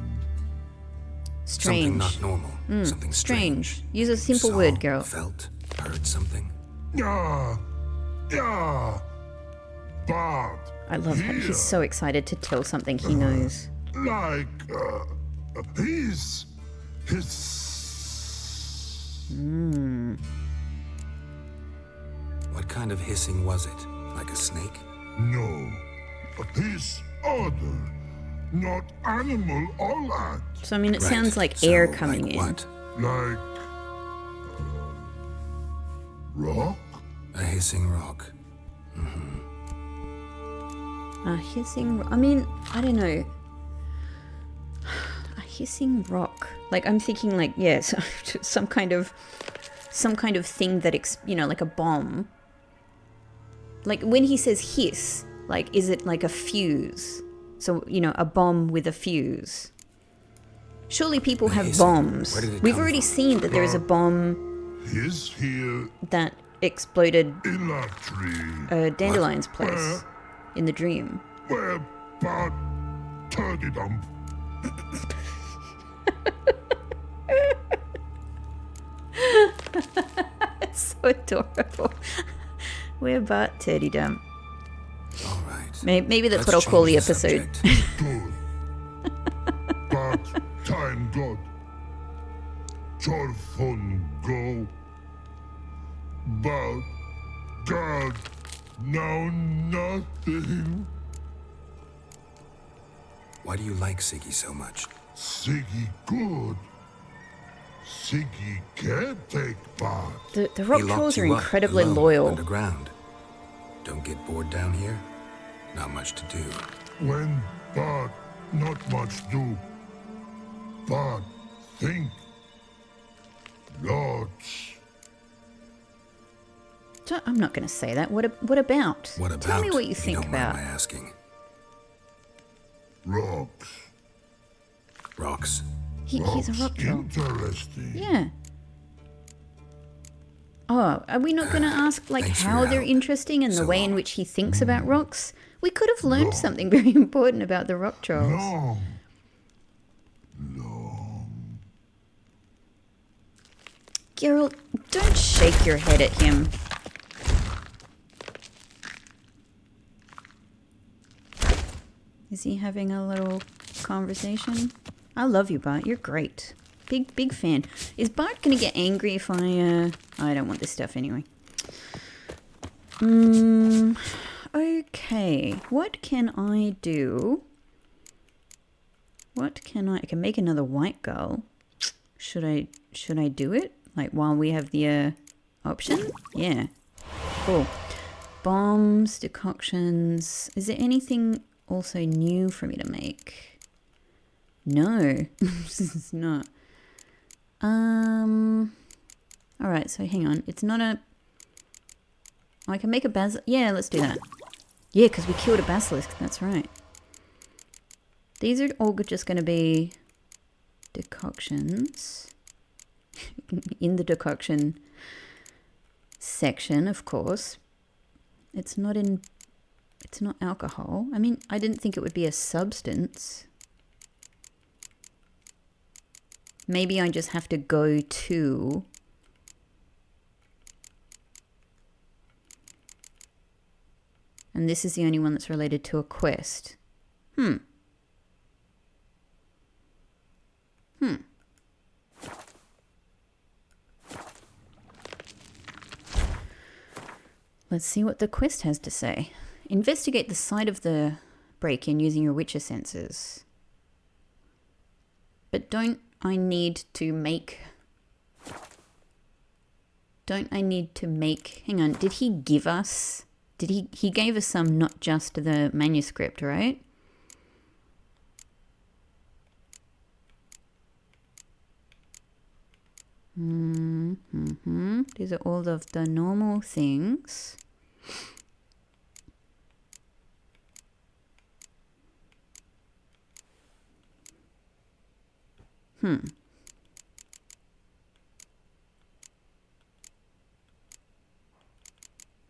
Strange. Something not normal. Something strange. Use a simple Saw, word, girl. Felt, heard something. Yeah. Yeah. But I love how he's so excited to tell something he knows. like his. What kind of hissing was it? Like a snake? No. His other. Not animal all that. So, I mean, it Right. sounds like So, air coming like in. What? Like rock? A hissing rock. A hissing... I mean, I don't know. A hissing rock. Like, I'm thinking like, yes, some kind of thing that, you know, like a bomb. Like, when he says hiss, like, is it like a fuse? So, you know, a bomb with a fuse. Surely people have hissing. bombs. Where did it We've come already from? seen that there is a bomb His here that exploded in that tree. Dandelion's place in the dream. Where Bart Turdy dump. It's so adorable. We're Bart Turdy Dump. All right. Maybe that's Let's what I'll call the change episode. subject. Good. But time God. Torfun go. But God now nothing. Why do you like Siggy so much? Siggy good. Siggy can't take part. The rock He locked trolls are you up incredibly alone loyal. Underground. Don't get bored down here? Not much to do. When Bart not much do. Bart think. Lots. I'm not going to say that. What about? What about? Tell me what you if think don't mind about. my asking. Rocks. Rocks. He's a rock troll. Interesting. Yeah. Oh, are we not going to ask like Thanks for how your they're help. interesting and the So way in long. which he thinks about rocks? We could have learned something very important about the rock trolls. Long. Geralt, don't shake your head at him. Is he having a little conversation? I love you, Bart. You're great. Big fan. Is Bart gonna get angry if I don't want this stuff anyway. Okay. What can I do? I can make another white gull. Should I do it? Like while we have the option? Yeah. Cool. Bombs, decoctions. Is there anything also new for me to make? No. This is not. Alright, so hang on. It's not a... I can make a basilisk. Yeah, let's do that. Yeah, because we killed a basilisk. That's right. These are all just going to be decoctions. In the decoction section, of course. It's not alcohol. I mean, I didn't think it would be a substance. Maybe I just have to go to... And this is the only one that's related to a quest. Let's see what the quest has to say. Investigate the site of the break-in using your Witcher senses. But don't I need to make... Hang on, did he give us... He gave us some, not just the manuscript, right? These are all of the normal things.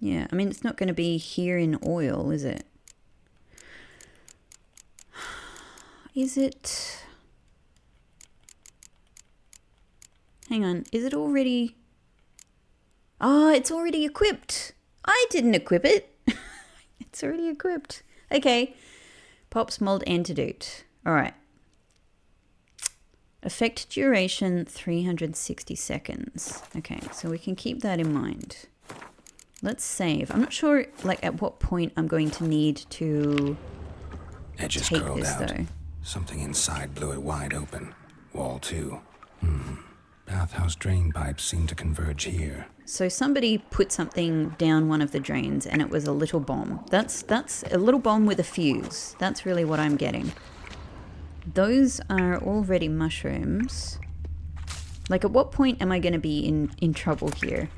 Yeah, I mean, it's not going to be here in oil, is it? Is it... Hang on, is it already... Oh, it's already equipped. I didn't equip it. It's already equipped. Okay. Pop's mold antidote. All right. Effect duration 360 seconds. Okay, so we can keep that in mind. Let's save. I'm not sure, like, at what point I'm going to need to Edges take curled this, out. though. Something inside blew it wide open. Wall too. Bathhouse drain pipes seem to converge here. So somebody put something down one of the drains and it was a little bomb. That's a little bomb with a fuse. That's really what I'm getting. Those are already mushrooms. Like, at what point am I going to be in trouble here?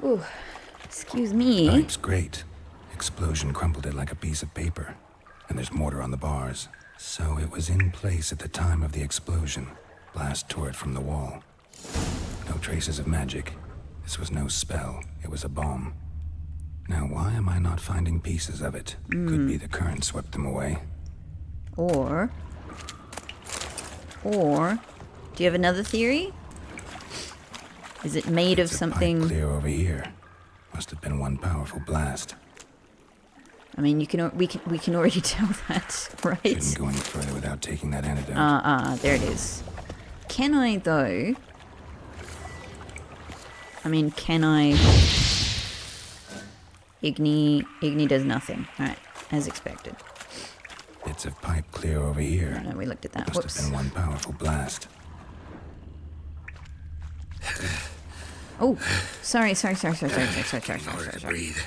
Ooh, excuse me. Pipe's great. Explosion crumpled it like a piece of paper. And there's mortar on the bars. So it was in place at the time of the explosion. Blast tore it from the wall. No traces of magic. This was no spell. It was a bomb. Now, why am I not finding pieces of it? Could be the current swept them away. Or, do you have another theory? Is it made of something? Pipe clear over here. Must have been one powerful blast. I mean, we can already tell that, right? Shouldn't go any further without taking that antidote. There it is. Can I, though? I mean, can I... Igni does nothing. Alright, as expected. Bits of pipe clear over here. No, we looked at that. Must Whoops. have been one powerful blast. Oh, sorry. Breathe.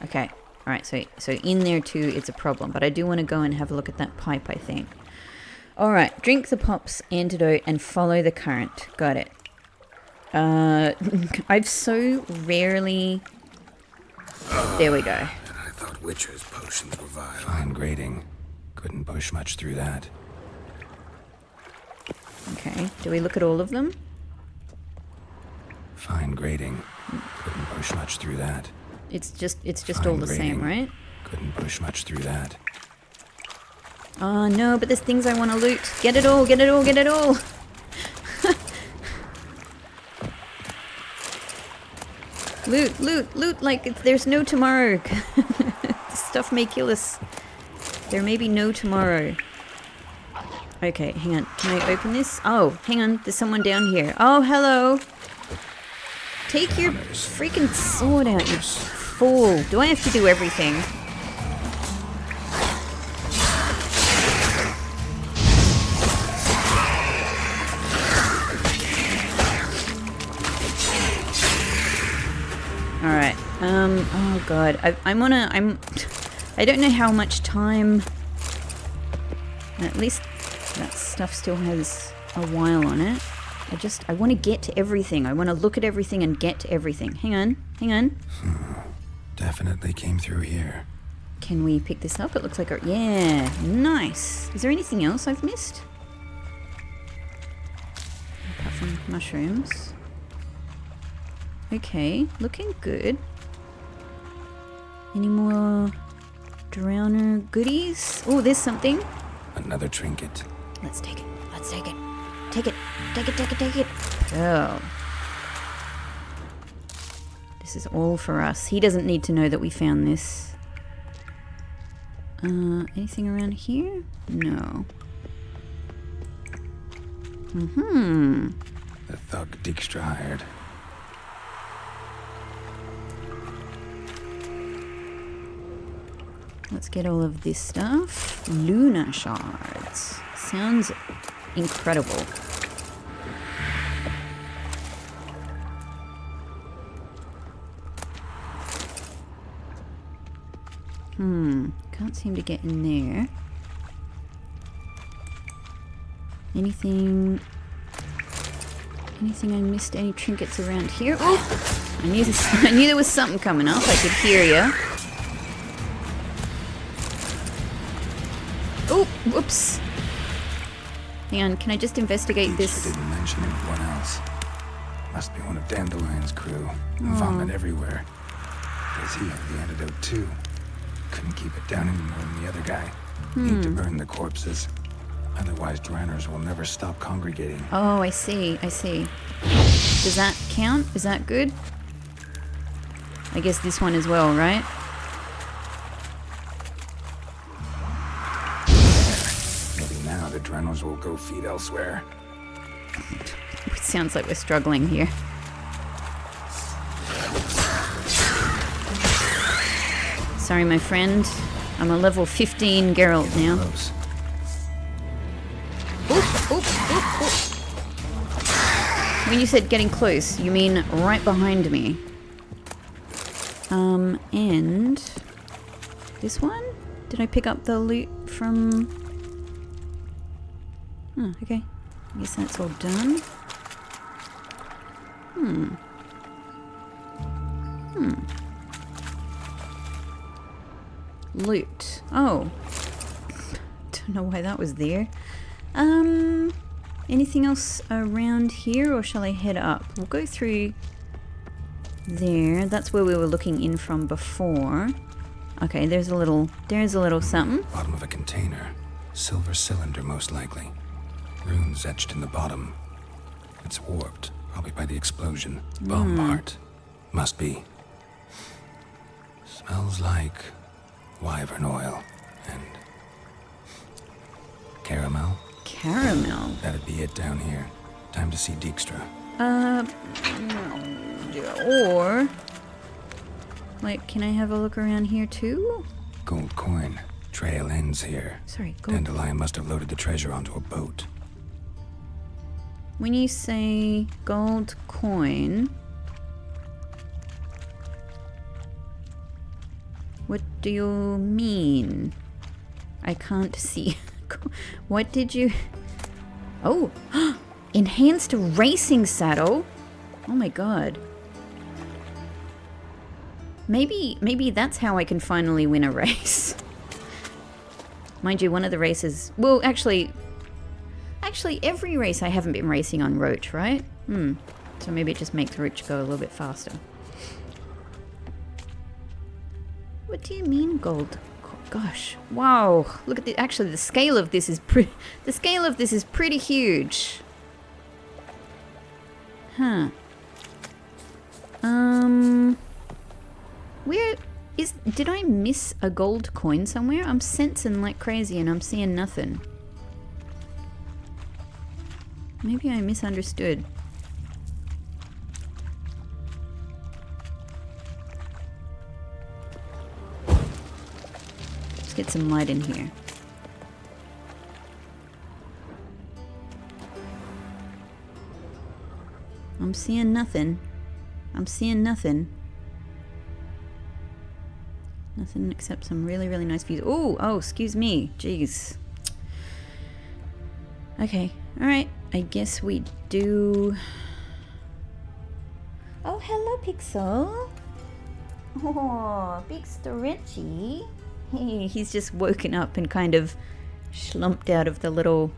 Okay. Alright, so in there too, it's a problem. But I do want to go and have a look at that pipe, I think. Alright, drink the pop's antidote and follow the current. Got it. I've so rarely... There we go. I thought Witcher's potions were vile. Fine grading. Couldn't push much through that. Okay, do we look at all of them? Fine grading. Couldn't push much through that. It's just Fine all the same, grading. right? Couldn't push much through that. Oh no, but there's things I want to loot. Get it all. Loot like there's no tomorrow. This stuff may kill us. There may be no tomorrow. Okay, hang on. Can I open this? Oh, hang on. There's someone down here. Oh, hello. Take your freaking sword out, you fool. Do I have to do everything? Alright, oh god, I don't know how much time, at least that stuff still has a while on it. I want to get to everything. I want to look at everything and get to everything. Hang on. Definitely came through here. Can we pick this up? It looks like yeah, nice. Is there anything else I've missed? Apart from mushrooms. Okay, looking good. Any more drowner goodies? Oh, there's something. Another trinket. Let's take it. Let's take it. Take it. Take it, take it, take it. Oh. This is all for us. He doesn't need to know that we found this. Anything around here? No. The thug Dijkstra hired. Let's get all of this stuff. Lunar shards. Sounds incredible. Can't seem to get in there. Anything I missed? Any trinkets around here? Oh! I knew there was something coming up. I could hear you. Oh, whoops. Hang on, can I just investigate this? Didn't mention anyone else. Must be one of Dandelion's crew. Vomit everywhere. Guess he had the antidote too. Couldn't keep it down any more than the other guy. Need to burn the corpses. Otherwise, drowners will never stop congregating. Oh, I see, I see. Does that count? Is that good? I guess this one as well, right? Maybe now the drowners will go feed elsewhere. It sounds like we're struggling here. Sorry, my friend. I'm a level 15 Geralt now. Close. Oop, oop, oop, oop. When you said getting close, you mean right behind me. And this one? Did I pick up the loot from... Oh, okay. I guess that's all done. Loot. Oh. Don't know why that was there. Anything else around here, or shall I head up? We'll go through there. That's where we were looking in from before. Okay, there's a little something. Bottom of a container. Silver cylinder, most likely. Runes etched in the bottom. It's warped, probably by the explosion. Bomb Bart. Must be. Smells like wyvern oil and caramel. Caramel. That'd be it down here. Time to see Dijkstra. Or like, can I have a look around here too? Gold coin. Trail ends here. Sorry, gold. Dandelion must have loaded the treasure onto a boat. When you say gold coin, what do you mean? I can't see. What did you... Oh! Enhanced racing saddle? Oh my god. Maybe that's how I can finally win a race. Mind you, one of the races... Well, actually, every race I haven't been racing on Roach, right? So maybe it just makes Roach go a little bit faster. What do you mean gold? Gosh, wow! Look at the. Actually, the scale of this is pretty huge. Huh. Where is? Did I miss a gold coin somewhere? I'm sensing like crazy, and I'm seeing nothing. Maybe I misunderstood. Let's get some light in here. I'm seeing nothing. I'm seeing nothing. Nothing except some really, really nice views. Oh, excuse me. Jeez. Okay, alright. I guess we do... Oh, hello, Pixel. Oh, big stretchy. Hey, he's just woken up and kind of slumped out of the little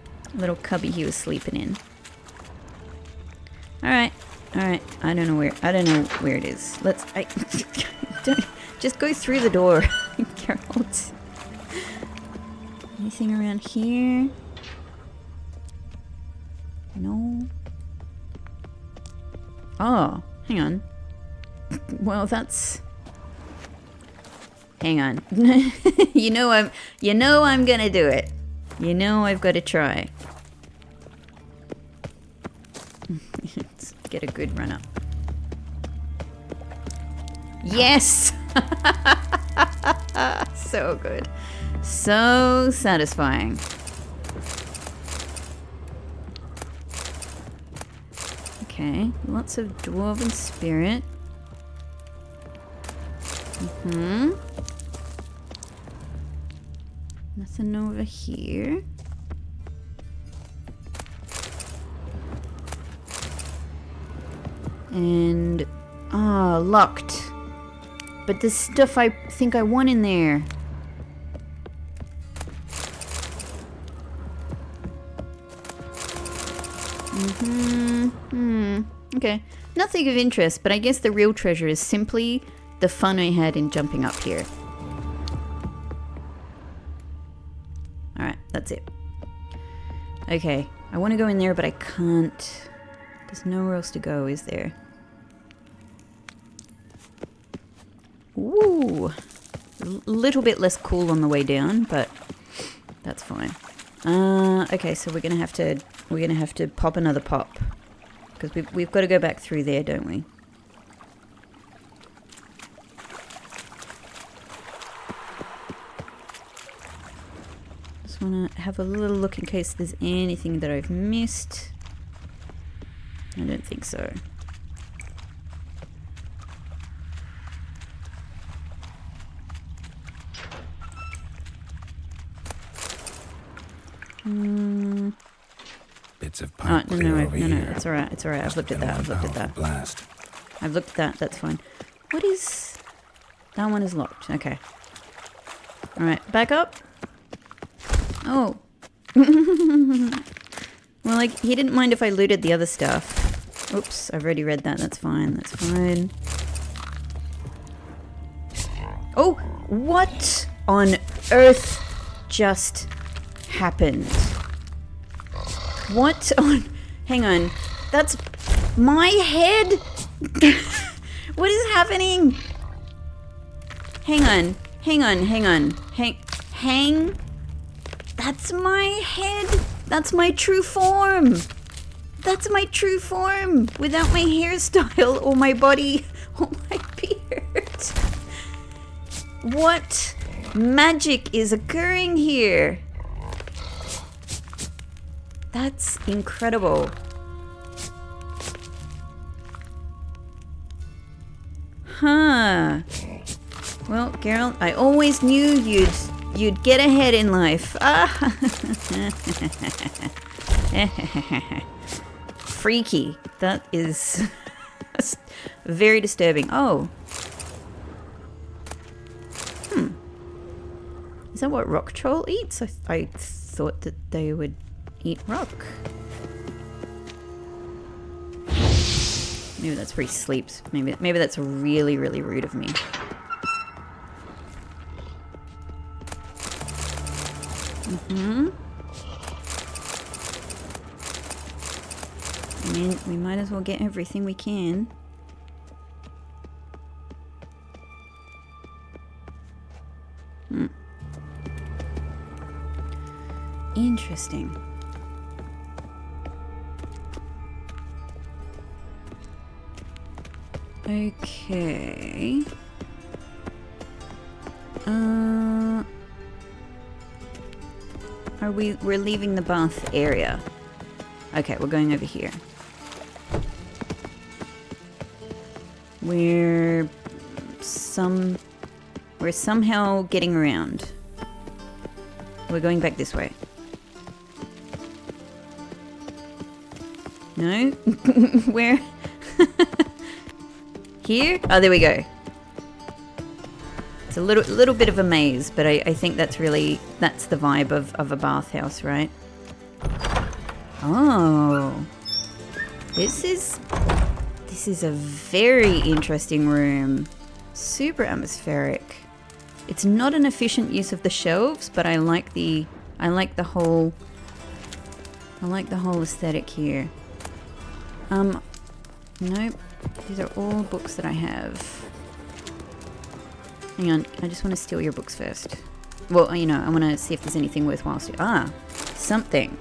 cubby he was sleeping in. All right. I don't know where it is. Don't just go through the door, Geralt. Anything around here? No. Oh, hang on. Well, that's. Hang on. you know I'm gonna do it. You know I've got to try. Let's get a good run up. Yes! So good. So satisfying. Okay, lots of dwarven spirit. Nothing over here. And locked. But there's stuff I think I want in there. Okay. Nothing of interest, but I guess the real treasure is simply the fun I had in jumping up here. Alright, that's it. Okay, I want to go in there, but I can't. There's nowhere else to go, is there? Ooh. A little bit less cool on the way down, but that's fine. Okay, so we're gonna have to pop another pop. Because we've got to go back through there, don't we? Just want to have a little look in case there's anything that I've missed. I don't think so. Bits of pipe no, it's alright, it's alright. I've looked at that. Blast. I've looked at that, that's fine. What is... That one is locked, okay. Alright, back up. Oh. Well, like, he didn't mind if I looted the other stuff. Oops, I've already read that, that's fine, that's fine. Oh, what on earth just happened? What on... Hang on. That's my head? What is happening? Hang on. Hang. That's my head. That's my true form. That's my true form. Without my hairstyle or my body or my beard. What magic is occurring here? That's incredible. Huh. Well, Geralt, I always knew you'd get ahead in life. Ah. Freaky. That is very disturbing. Oh. Is that what rock troll eats? I thought that they would eat rock. Maybe that's where he sleeps. Maybe that's really, really rude of me. I mean, we might as well get everything we can. Interesting. Okay. We're leaving the bath area. Okay, we're going over here. We're somehow getting around. We're going back this way. No? Where? Here? Oh, there we go. It's a little bit of a maze, but I think that's the vibe of a bathhouse, right? Oh, this is a very interesting room. Super atmospheric. It's not an efficient use of the shelves, but I like the whole aesthetic here. Nope. These are all books that I have. Hang on, I just want to steal your books first. Well, I want to see if there's anything worthwhile. Something.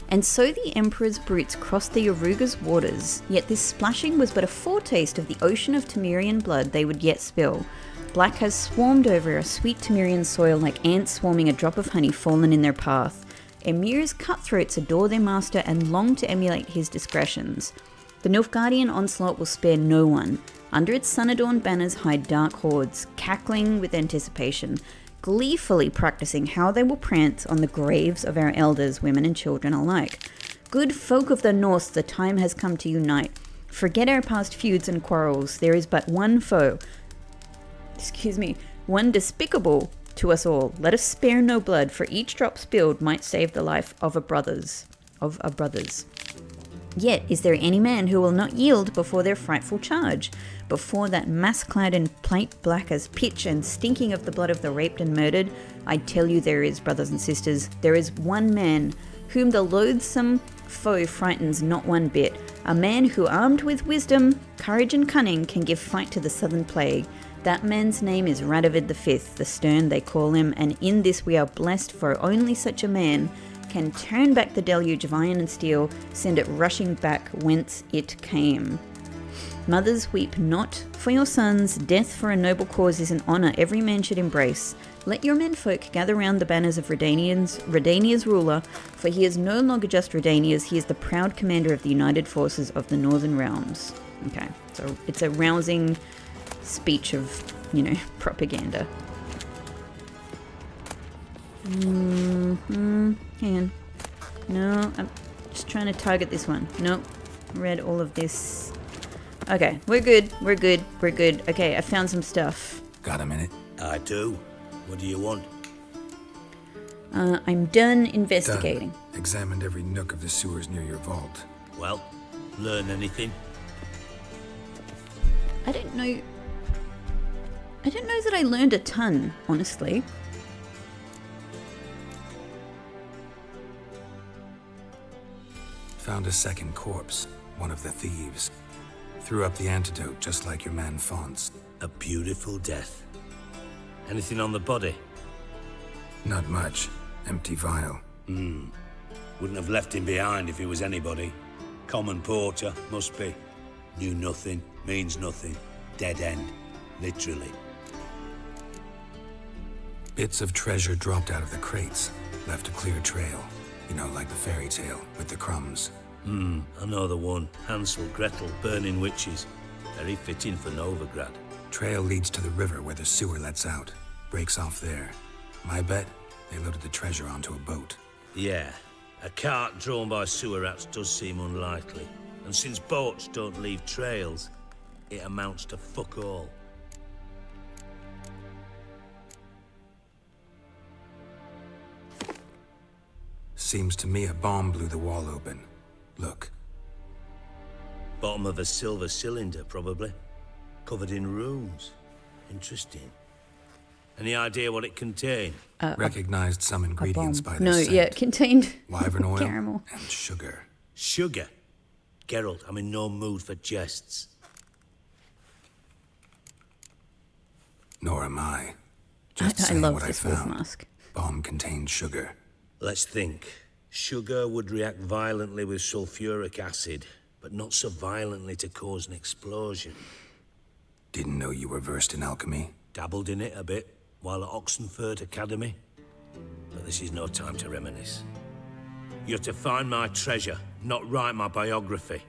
And so the Emperor's brutes crossed the Yaruga's waters, yet this splashing was but a foretaste of the ocean of Temerian blood they would yet spill. Black has swarmed over a sweet Temerian soil like ants swarming a drop of honey fallen in their path. Emir's cutthroats adore their master and long to emulate his discretions. The Nilfgaardian onslaught will spare no one. Under its sun-adorned banners hide dark hordes, cackling with anticipation, gleefully practicing how they will prance on the graves of our elders, women and children alike. Good folk of the North, the time has come to unite. Forget our past feuds and quarrels. There is but one foe. One despicable to us all. Let us spare no blood, for each drop spilled might save the life of a brothers. Yet is there any man who will not yield before their frightful charge, before that mass clad in plate black as pitch and stinking of the blood of the raped and murdered? I tell you there is, brothers and sisters, there is one man whom the loathsome foe frightens not one bit, a man who, armed with wisdom, courage and cunning, can give fight to the southern plague. That man's name is Radovid V, the Stern they call him, and in this we are blessed, for only such a man can turn back the deluge of iron and steel, send it rushing back whence it came. Mothers, weep not for your sons. Death for a noble cause is an honour every man should embrace. Let your menfolk gather round the banners of Redania's ruler, for he is no longer just Redania's, he is the proud commander of the united forces of the Northern Realms. Okay, so it's a rousing speech of, propaganda. Hang on. No, I'm just trying to target this one. Nope. Read all of this. Okay, we're good. Okay, I found some stuff. Got a minute? I do. What do you want? I'm done investigating. Done. Examined every nook of the sewers near your vault. Well, learn anything? I don't know that I learned a ton, honestly. Found a second corpse, one of the thieves. Threw up the antidote just like your man Fonz. A beautiful death. Anything on the body? Not much. Empty vial. Wouldn't have left him behind if he was anybody. Common porter, must be. Knew nothing, means nothing. Dead end. Literally. Bits of treasure dropped out of the crates. Left a clear trail. Like the fairy tale, with the crumbs. I know the one. Hansel, Gretel, burning witches. Very fitting for Novigrad. Trail leads to the river where the sewer lets out. Breaks off there. My bet, they loaded the treasure onto a boat. Yeah. A cart drawn by sewer rats does seem unlikely. And since boats don't leave trails, it amounts to fuck all. Seems to me a bomb blew the wall open. Look. Bottom of a silver cylinder, probably. Covered in runes. Interesting. Any idea what it contained? Recognized some ingredients by the No, scent. yeah, it contained Wyvern oil caramel. and sugar. Sugar? Geralt, I'm in no mood for jests. Nor am I. Just I saying love what I this wolf found. mask. Bomb contained sugar. Let's think. Sugar would react violently with sulfuric acid, but not so violently to cause an explosion. Didn't know you were versed in alchemy. Dabbled in it a bit while at Oxenford Academy. But this is no time to reminisce. You're to find my treasure, not write my biography.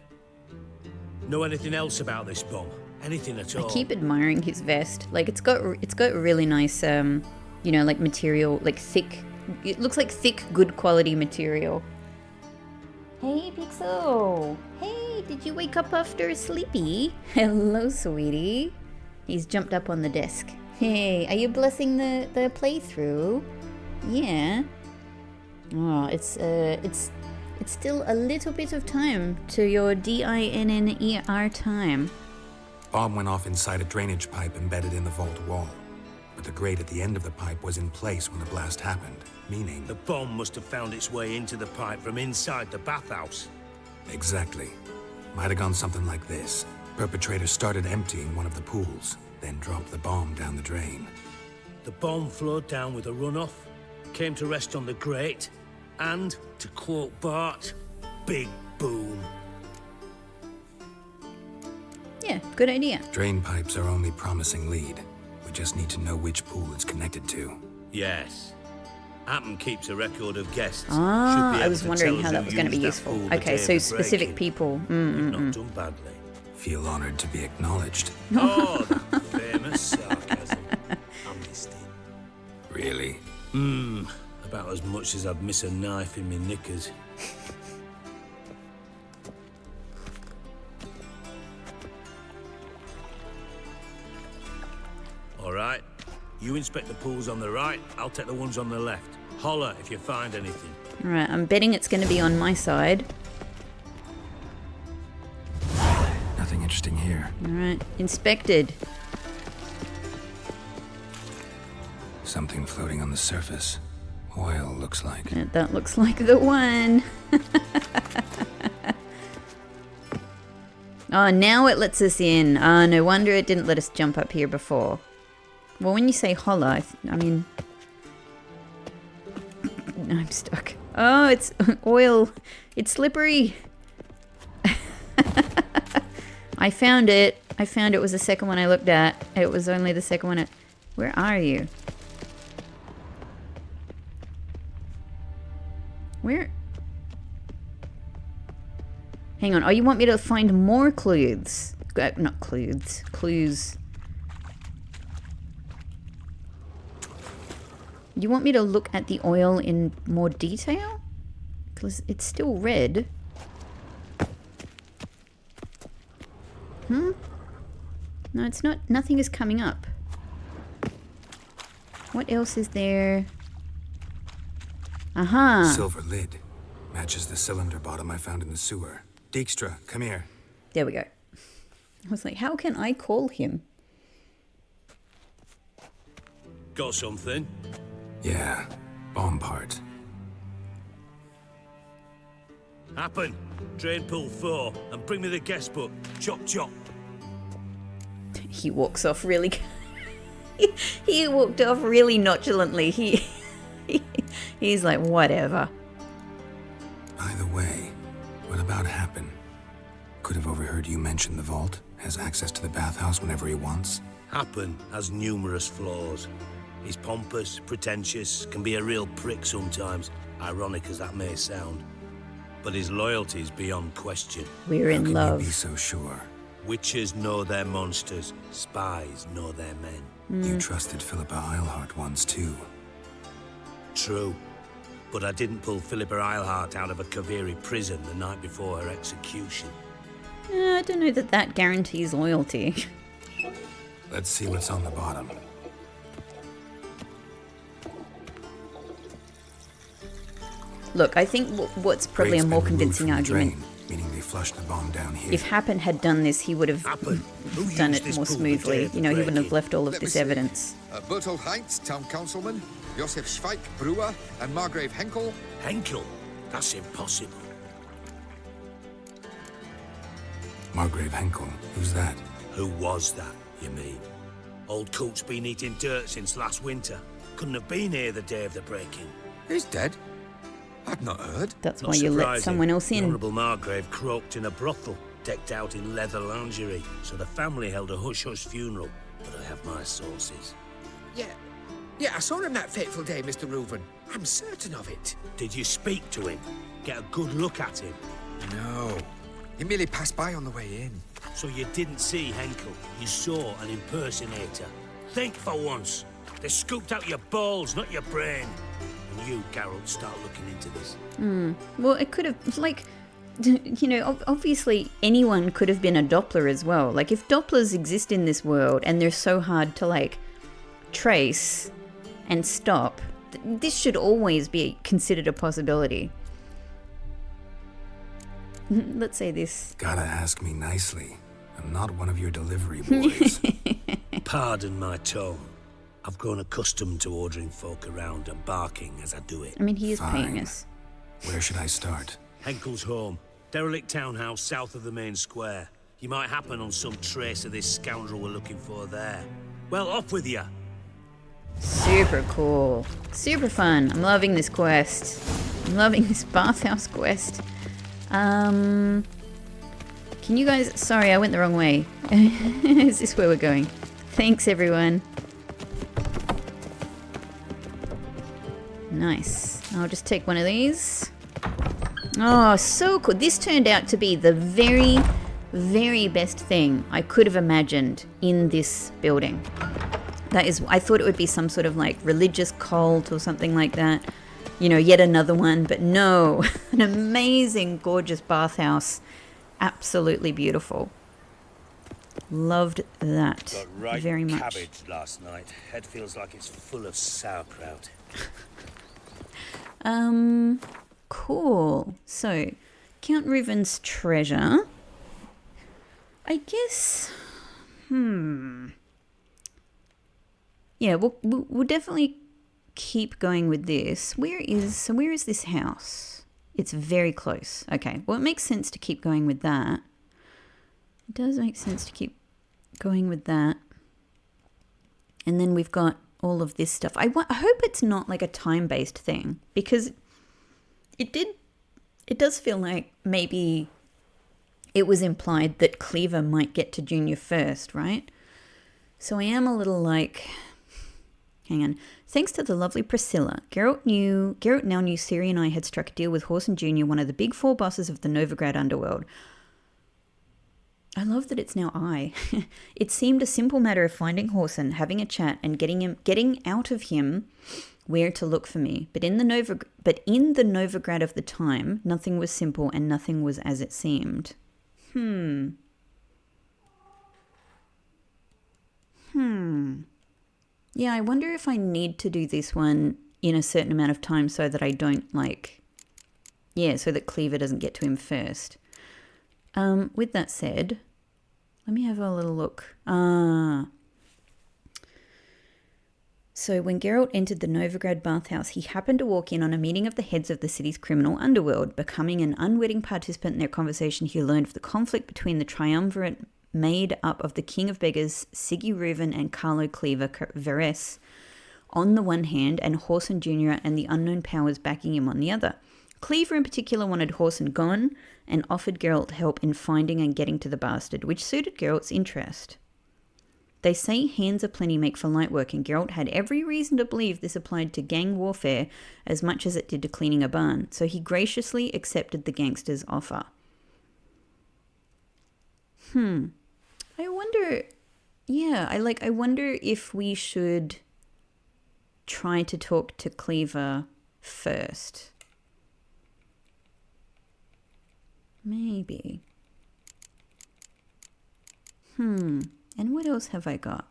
Know anything else about this bomb? Anything at all? I keep admiring his vest. Like it's got really nice like material, like thick. It looks like thick, good quality material. Hey, Pixel. Hey, did you wake up after a sleepy? Hello, sweetie. He's jumped up on the desk. Hey, are you blessing the playthrough? Yeah. Oh, it's still a little bit of time to your DINNER time. Bomb went off inside a drainage pipe embedded in the vault wall. But the grate at the end of the pipe was in place when the blast happened, meaning... The bomb must have found its way into the pipe from inside the bathhouse. Exactly. Might have gone something like this. Perpetrator started emptying one of the pools, then dropped the bomb down the drain. The bomb flowed down with a runoff, came to rest on the grate, and, to quote Bart, big boom. Yeah, good idea. Drain pipes are only promising lead. We just need to know which pool it's connected to. Yes. Appen keeps a record of guests. Ah, I was wondering how that was going to be useful. Okay, so specific people. Not done badly. Feel honored to be acknowledged. Oh, that famous sarcasm. I missed it. Really? About as much as I'd miss a knife in me knickers. All right. You inspect the pools on the right, I'll take the ones on the left. Holler if you find anything. Alright, I'm betting it's going to be on my side. Nothing interesting here. Alright, inspected. Something floating on the surface. Oil, looks like. That looks like the one. Oh, now it lets us in. Oh, no wonder it didn't let us jump up here before. Well, when you say holler, I mean... I'm stuck. Oh, it's oil. It's slippery. I found it. It was the second one I looked at. It was only the second one. Where are you? Where? Hang on. Oh, you want me to find more clues? Not clues. Clues. You want me to look at the oil in more detail? Because it's still red. No, it's not. Nothing is coming up. What else is there? Aha! Silver lid. Matches the cylinder bottom I found in the sewer. Dijkstra, come here. There we go. I was like, how can I call him? Got something? Yeah, bomb part. Happen. Drain pool 4 and bring me the guest book. Chop chop. He walks off really... he walked off really nonchalantly. He's like, whatever. By the way, what about Happen? Could have overheard you mention the vault. Has access to the bathhouse whenever he wants. Happen has numerous flaws. He's pompous, pretentious, can be a real prick sometimes, ironic as that may sound. But his loyalty is beyond question. We're in love. How can you be so sure? Witches know their monsters, spies know their men. You trusted Philippa Eilhart once too. True. But I didn't pull Philippa Eilhart out of a Kaviri prison the night before her execution. I don't know that that guarantees loyalty. Let's see what's on the bottom. Look, I think what's probably a more convincing argument... Meaning they flushed the bomb down here. If Happen had done this, he would have done it more smoothly. You know, he wouldn't have left all of this evidence. Bertolt Heinz, town councilman, Josef Schweik, brewer, and Margrave Henkel. Henkel? That's impossible. Margrave Henkel? Who's that? Who was that, you mean? Old coot's been eating dirt since last winter. Couldn't have been here the day of the break-in. He's dead? I'd not heard. That's Not why you let surprising. someone else The in. Honourable Margrave croaked in a brothel, decked out in leather lingerie, so the family held a hush-hush funeral, but I have my sources. Yeah, I saw him that fateful day, Mr. Reuven. I'm certain of it. Did you speak to him? Get a good look at him? No. He merely passed by on the way in. So you didn't see Henkel, you saw an impersonator. Think for once. They scooped out your balls, not your brain. And you, Carol, start looking into this. Well, it could have, like, you know, obviously anyone could have been a Doppler as well. Like, if Dopplers exist in this world and they're so hard to, like, trace and stop. This should always be considered a possibility. Let's say this. Gotta ask me nicely. I'm not one of your delivery boys. Pardon my tone. I've grown accustomed to ordering folk around and barking as I do it. I mean, he is Fine. paying us. Where should I start? Henkel's home. Derelict townhouse south of the main square. You might happen on some trace of this scoundrel we're looking for there. Well, off with you. Super cool. Super fun. I'm loving this quest. I'm loving this bathhouse quest. Can you guys... Sorry, I went the wrong way. Is this where we're going? Thanks, everyone. Nice. I'll just take one of these. Oh, so cool. This turned out to be the very, very best thing I could have imagined in this building. That is, I thought it would be some sort of like religious cult or something like that. You know, yet another one, but no. An amazing, gorgeous bathhouse. Absolutely beautiful. Loved that Got right very much. cabbage last night. Head feels like it's full of sauerkraut. Cool. So, Count Reuven's treasure. I guess, yeah, we'll definitely keep going with this. Where is this house? It's very close. Okay, well, it makes sense to keep going with that. It does make sense to keep going with that. And then we've got all of this stuff. I hope it's not like a time-based thing, because it does feel like maybe it was implied that Cleaver might get to Junior first, right? So I am a little like, hang on. Thanks to the lovely Priscilla, Geralt now knew Ciri and I had struck a deal with Whoreson Jr., one of the big four bosses of the Novigrad underworld. I love that it's now I. It seemed a simple matter of finding Whoreson, having a chat, and getting out of him where to look for me. But in the Novigrad of the time, nothing was simple and nothing was as it seemed. Yeah, I wonder if I need to do this one in a certain amount of time so that I don't so that Cleaver doesn't get to him first. With that said, let me have a little look. So when Geralt entered the Novigrad bathhouse, he happened to walk in on a meeting of the heads of the city's criminal underworld. Becoming an unwitting participant in their conversation, he learned of the conflict between the triumvirate made up of the King of Beggars, Siggy Reuven and Carlo Cleaver Verres on the one hand, and Whoreson Jr. and the unknown powers backing him on the other. Cleaver in particular wanted Whoreson gone and offered Geralt help in finding and getting to the bastard, which suited Geralt's interest. They say hands aplenty make for light work, and Geralt had every reason to believe this applied to gang warfare as much as it did to cleaning a barn, so he graciously accepted the gangster's offer. I wonder, I wonder if we should try to talk to Cleaver first. Maybe. And what else have I got?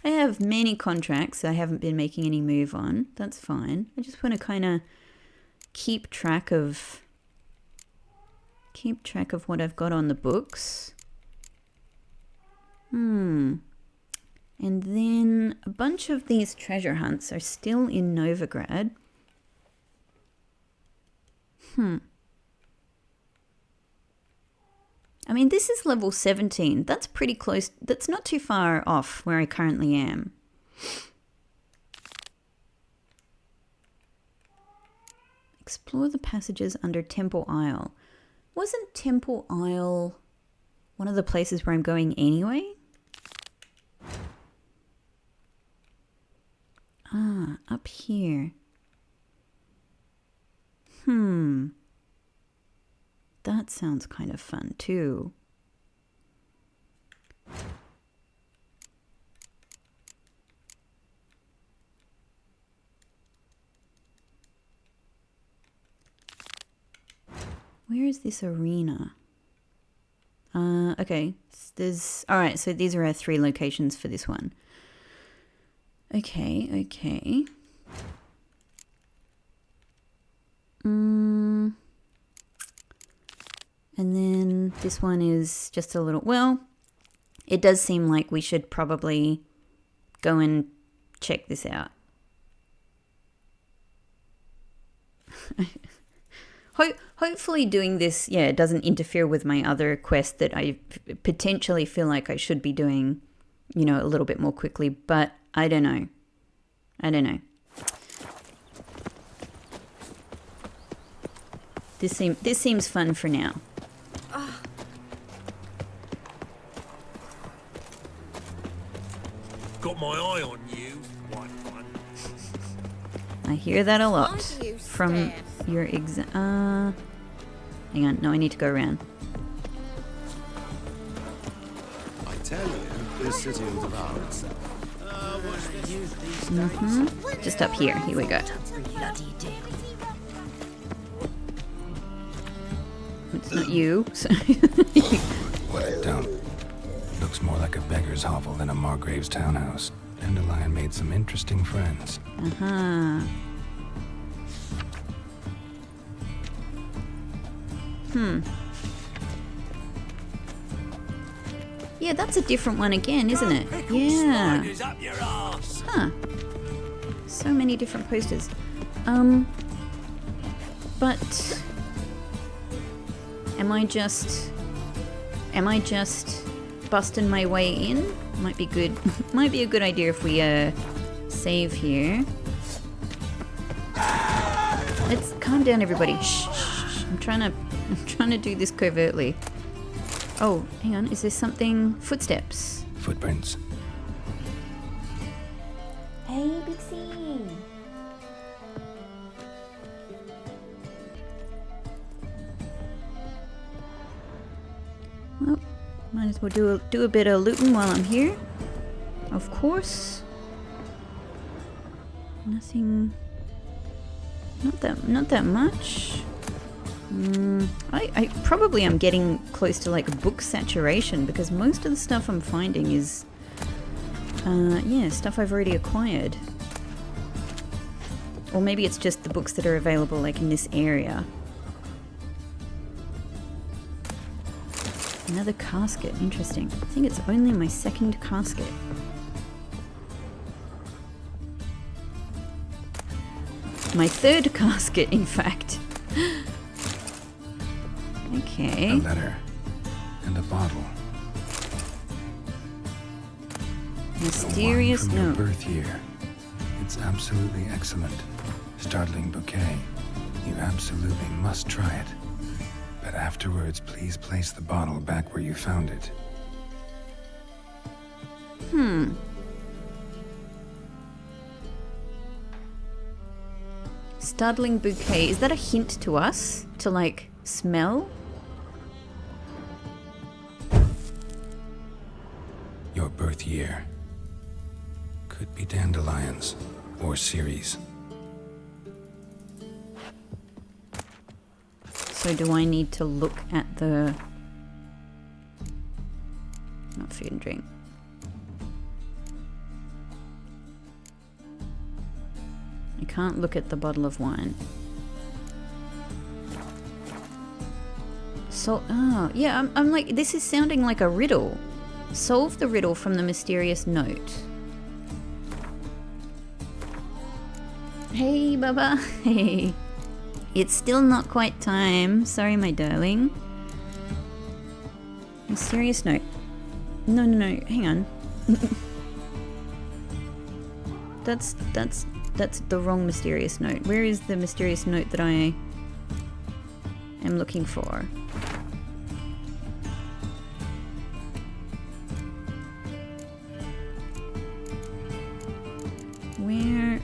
I have many contracts I haven't been making any move on. That's fine. I just want to kind of keep track of what I've got on the books. And then a bunch of these treasure hunts are still in Novigrad. I mean, this is level 17. That's pretty close. That's not too far off where I currently am. Explore the passages under Temple Isle. Wasn't Temple Isle one of the places where I'm going anyway? Up here. That sounds kind of fun too. Where is this arena? Okay. Alright, so these are our 3 locations for this one. Okay. And then this one is just a little... Well, it does seem like we should probably go and check this out. Hopefully doing this, doesn't interfere with my other quest that I potentially feel like I should be doing, a little bit more quickly. But I don't know. This seems fun for now. Got my eye on you, one. I hear that a lot Why do you from stare? your hang on, no, I need to go around. I tell you, this city will devour itself. Just up here we go. It's not you. So Don't. Looks more like a beggar's hovel than a Margrave's townhouse. Dandelion made some interesting friends. Yeah, that's a different one again, isn't it? Yeah. Up your arse. Huh. So many different posters. But am I just busting my way in? Might be good. Might be a good idea if we save here. Let's calm down, everybody. Shh. I'm trying to do this covertly. Oh, hang on. Is there something? Footsteps. Footprints. Hey, Big C. Well, might as well do a bit of looting while I'm here. Of course. Nothing. Not that much. I probably am getting close to like book saturation because most of the stuff I'm finding is stuff I've already acquired. Or maybe it's just the books that are available like in this area. Another casket, interesting. I think it's only my second casket. My third casket, in fact. Okay. A letter. And a bottle. Mysterious A wine from note. your birth year. It's absolutely excellent. Startling bouquet. You absolutely must try it. But afterwards, please place the bottle back where you found it. Startling bouquet. Is that a hint to us to like smell? Your birth year. Could be dandelions or Ceres. So do I need to look at the... Not food and drink. I can't look at the bottle of wine. So, yeah, I'm like, this is sounding like a riddle. Solve the riddle from the mysterious note. Hey, Baba. Hey. It's still not quite time. Sorry, my darling. Mysterious note. No. Hang on. That's the wrong mysterious note. Where is the mysterious note that I am looking for? Where?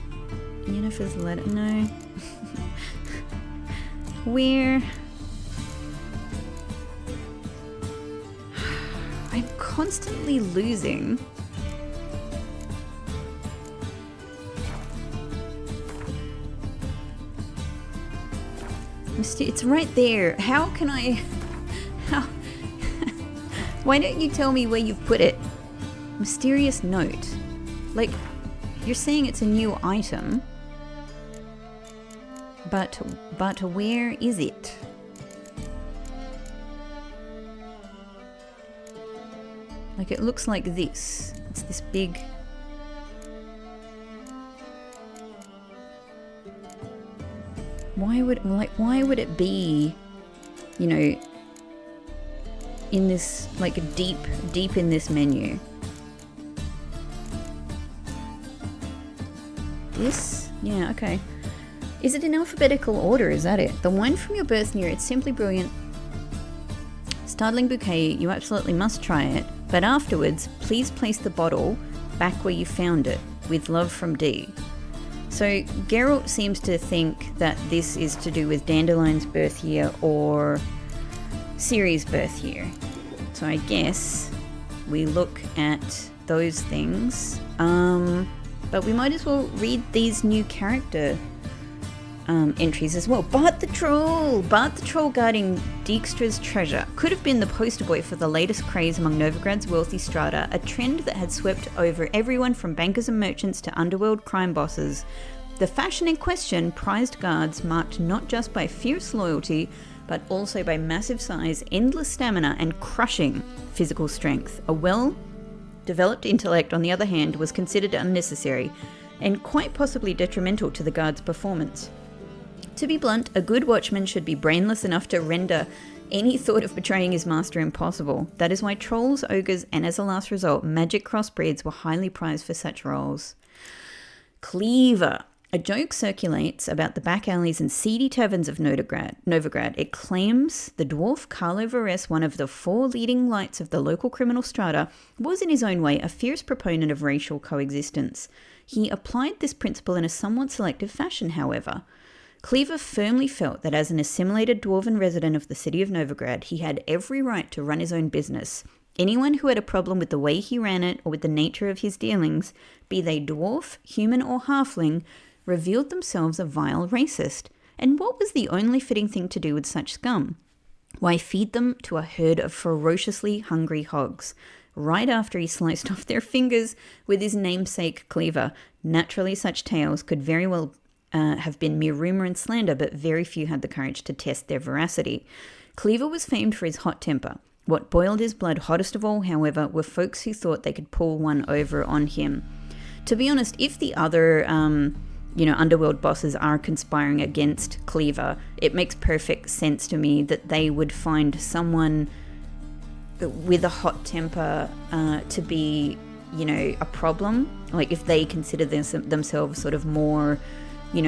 Yennefer's letter? No. Where? I'm constantly losing. It's right there. How can I... How... Why don't you tell me where you've put it? Mysterious note. Like, you're saying it's a new item, but where is it? Like, it looks like this. It's this big... Why would it be, you know, in this, like, deep in this menu? This? Yeah, okay. Is it in alphabetical order? Is that it? The wine from your birth year, it's simply brilliant. Startling bouquet, you absolutely must try it. But afterwards, please place the bottle back where you found it. With love from D. So Geralt seems to think that this is to do with Dandelion's birth year or Ciri's birth year. So I guess we look at those things. But we might as well read these new character entries as well. Bart the Troll! Bart the Troll guarding Dijkstra's treasure. Could have been the poster boy for the latest craze among Novigrad's wealthy strata, a trend that had swept over everyone from bankers and merchants to underworld crime bosses. The fashion in question prized guards marked not just by fierce loyalty, but also by massive size, endless stamina, and crushing physical strength. A well-developed intellect, on the other hand, was considered unnecessary, and quite possibly detrimental to the guard's performance. To be blunt, a good watchman should be brainless enough to render any thought of betraying his master impossible. That is why trolls, ogres, and as a last result, magic crossbreeds were highly prized for such roles. Cleaver. A joke circulates about the back alleys and seedy taverns of Novigrad. It claims the dwarf Carlo Vares, one of the 4 leading lights of the local criminal strata, was in his own way a fierce proponent of racial coexistence. He applied this principle in a somewhat selective fashion, however. Cleaver firmly felt that as an assimilated dwarven resident of the city of Novigrad, he had every right to run his own business. Anyone who had a problem with the way he ran it or with the nature of his dealings, be they dwarf, human, or halfling, revealed themselves a vile racist. And what was the only fitting thing to do with such scum? Why, feed them to a herd of ferociously hungry hogs. Right after he sliced off their fingers with his namesake cleaver. Naturally, such tales could very well have been mere rumour and slander, but very few had the courage to test their veracity. Cleaver was famed for his hot temper. What boiled his blood hottest of all, however, were folks who thought they could pull one over on him. To be honest, if the other, underworld bosses are conspiring against Cleaver, it makes perfect sense to me that they would find someone with a hot temper to be, a problem. Like, if they consider themselves sort of more...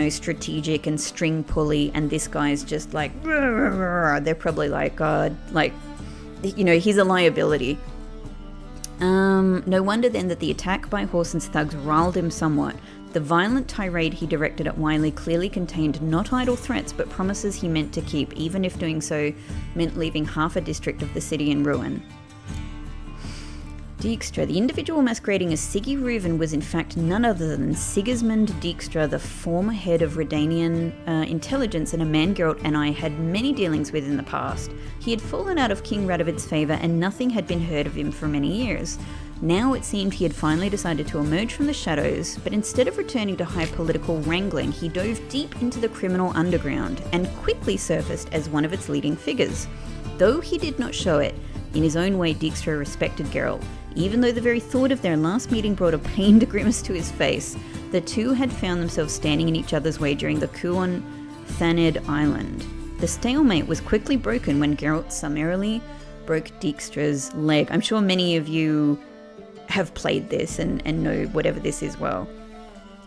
strategic and string pulley, and this guy's just like, they're probably like, he's a liability. No wonder then that the attack by Whoreson's thugs riled him somewhat. The violent tirade he directed at Wiley clearly contained not idle threats, but promises he meant to keep, even if doing so meant leaving half a district of the city in ruin. Dijkstra. The individual masquerading as Siggy Reuven was in fact none other than Sigismund Dijkstra, the former head of Redanian intelligence, and a man Geralt and I had many dealings with in the past. He had fallen out of King Radovid's favour, and nothing had been heard of him for many years. Now it seemed he had finally decided to emerge from the shadows, but instead of returning to high political wrangling, he dove deep into the criminal underground, and quickly surfaced as one of its leading figures. Though he did not show it, in his own way Dijkstra respected Geralt. Even though the very thought of their last meeting brought a pained grimace to his face, the two had found themselves standing in each other's way during the coup on Thaned Island. The stalemate was quickly broken when Geralt summarily broke Dijkstra's leg. I'm sure many of you have played this and know whatever this is well.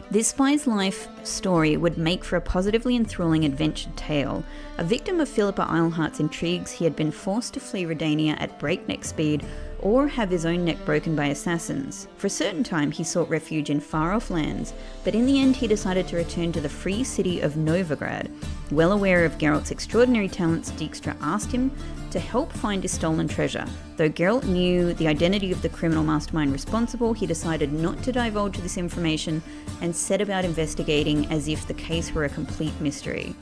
This spy's life story would make for a positively enthralling adventure tale. A victim of Philippa Eilhart's intrigues, he had been forced to flee Redania at breakneck speed or have his own neck broken by assassins. For a certain time he sought refuge in far-off lands, but in the end he decided to return to the free city of Novigrad. Well aware of Geralt's extraordinary talents, Dijkstra asked him to help find his stolen treasure. Though Geralt knew the identity of the criminal mastermind responsible, he decided not to divulge this information and set about investigating as if the case were a complete mystery.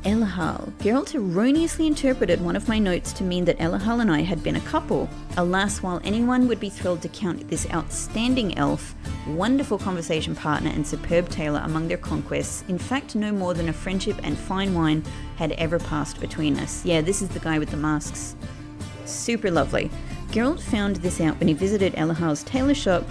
Elahal. Geralt erroneously interpreted one of my notes to mean that Elahal and I had been a couple. Alas, while anyone would be thrilled to count this outstanding elf, wonderful conversation partner and superb tailor among their conquests, in fact no more than a friendship and fine wine had ever passed between us. Yeah, this is the guy with the masks. Super lovely. Geralt found this out when he visited Elahal's tailor shop,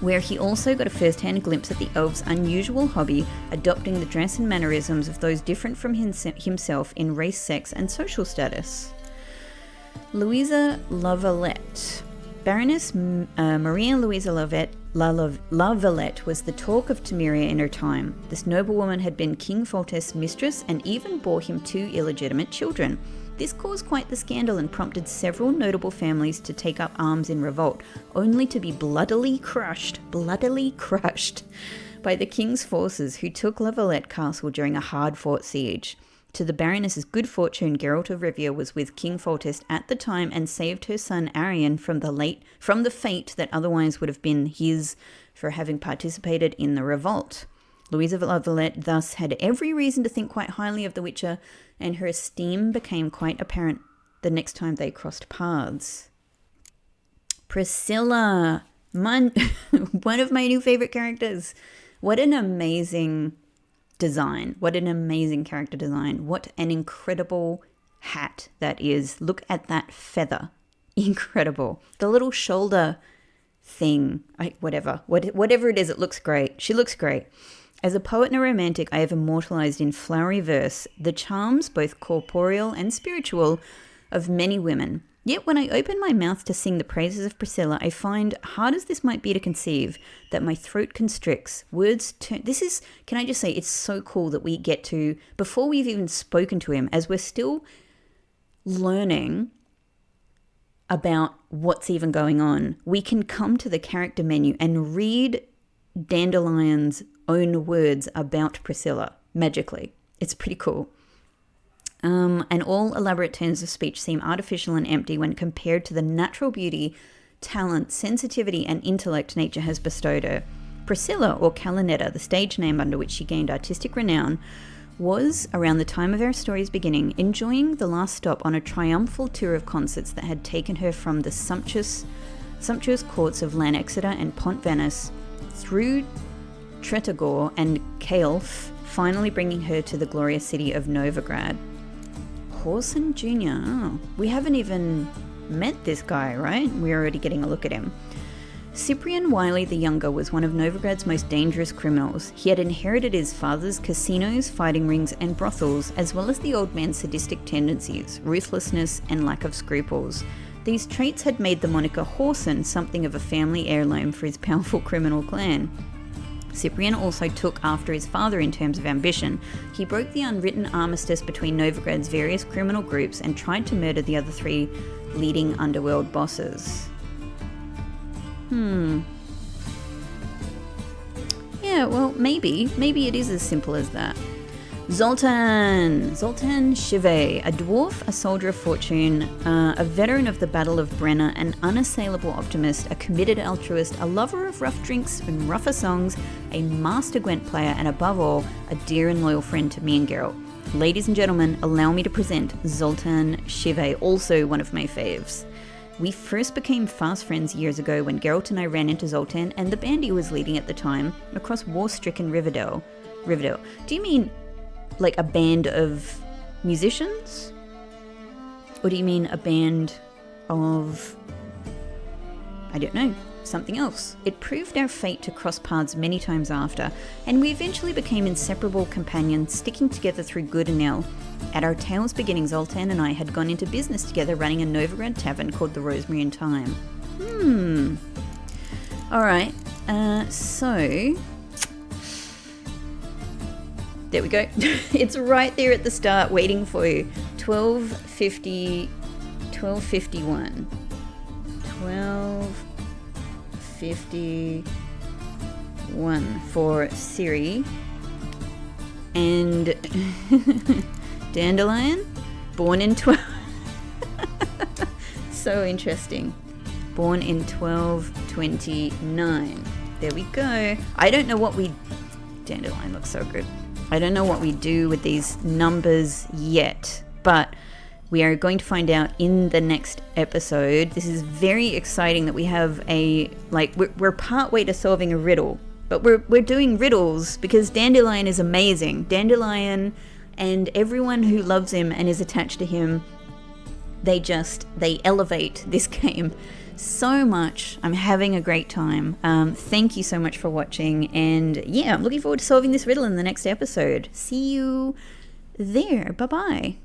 where he also got a first-hand glimpse at the elf's unusual hobby, adopting the dress and mannerisms of those different from himself in race, sex, and social status. Louisa Lavalette. Baroness Maria Louisa Lavalette was the talk of Temeria in her time. This noblewoman had been King Foltest's mistress and even bore him 2 illegitimate children. This caused quite the scandal and prompted several notable families to take up arms in revolt, only to be bloodily crushed by the king's forces, who took Lavalette Castle during a hard-fought siege. To the Baroness's good fortune, Geralt of Rivia was with King Foltest at the time and saved her son Arion from the fate that otherwise would have been his for having participated in the revolt. Louisa Lavalette thus had every reason to think quite highly of the Witcher, and her esteem became quite apparent the next time they crossed paths. Priscilla, one of my new favorite characters. What an amazing design. What an amazing character design. What an incredible hat that is. Look at that feather. Incredible. The little shoulder thing. Whatever it is, it looks great. She looks great. As a poet and a romantic, I have immortalized in flowery verse the charms, both corporeal and spiritual, of many women. Yet when I open my mouth to sing the praises of Priscilla, I find, hard as this might be to conceive, that my throat constricts. Words turn... can I just say, it's so cool that we get to, before we've even spoken to him, as we're still learning about what's even going on, we can come to the character menu and read Dandelion's own words about Priscilla magically. It's pretty cool. And all elaborate turns of speech seem artificial and empty when compared to the natural beauty, talent, sensitivity, and intellect nature has bestowed her. Priscilla, or Calinetta, the stage name under which she gained artistic renown, was, around the time of our story's beginning, enjoying the last stop on a triumphal tour of concerts that had taken her from the sumptuous courts of Lanexeter and Pont Venice through Tretogor and Kaelf, finally bringing her to the glorious city of Novigrad. Horson Jr. Oh, we haven't even met this guy, right? We're already getting a look at him. Cyprian Wiley the Younger was one of Novigrad's most dangerous criminals. He had inherited his father's casinos, fighting rings, and brothels, as well as the old man's sadistic tendencies, ruthlessness, and lack of scruples. These traits had made the moniker Horson something of a family heirloom for his powerful criminal clan. Cyprian also took after his father in terms of ambition. He broke the unwritten armistice between Novigrad's various criminal groups and tried to murder the other 3 leading underworld bosses. Yeah, well, maybe it is as simple as that. Zoltan Shive, a dwarf, a soldier of fortune, a veteran of the Battle of Brenna, an unassailable optimist, a committed altruist, a lover of rough drinks and rougher songs, a master Gwent player, and above all, a dear and loyal friend to me and Geralt. Ladies and gentlemen, allow me to present Zoltan Shive, also one of my faves. We first became fast friends years ago when Geralt and I ran into Zoltan and the band he was leading at the time across war-stricken Rivendell. Do you mean like a band of musicians? Or do you mean a band of, I don't know, something else? It proved our fate to cross paths many times after, and we eventually became inseparable companions, sticking together through good and ill. At our tale's beginning, Zoltan and I had gone into business together running a Novigrad tavern called the Rosemary and Thyme. Alright, so there we go. It's right there at the start waiting for you. 1251 for Ciri. And Dandelion, born in 12... So interesting. Born in 1229. There we go. I don't know what we... Dandelion looks so good. I don't know what we do with these numbers yet, but we are going to find out in the next episode. This is very exciting that we have we're part way to solving a riddle, but we're doing riddles because Dandelion is amazing. Dandelion and everyone who loves him and is attached to him, they elevate this game so much. I'm having a great time. Thank you so much for watching, and yeah, I'm looking forward to solving this riddle in the next episode. See you there. Bye bye.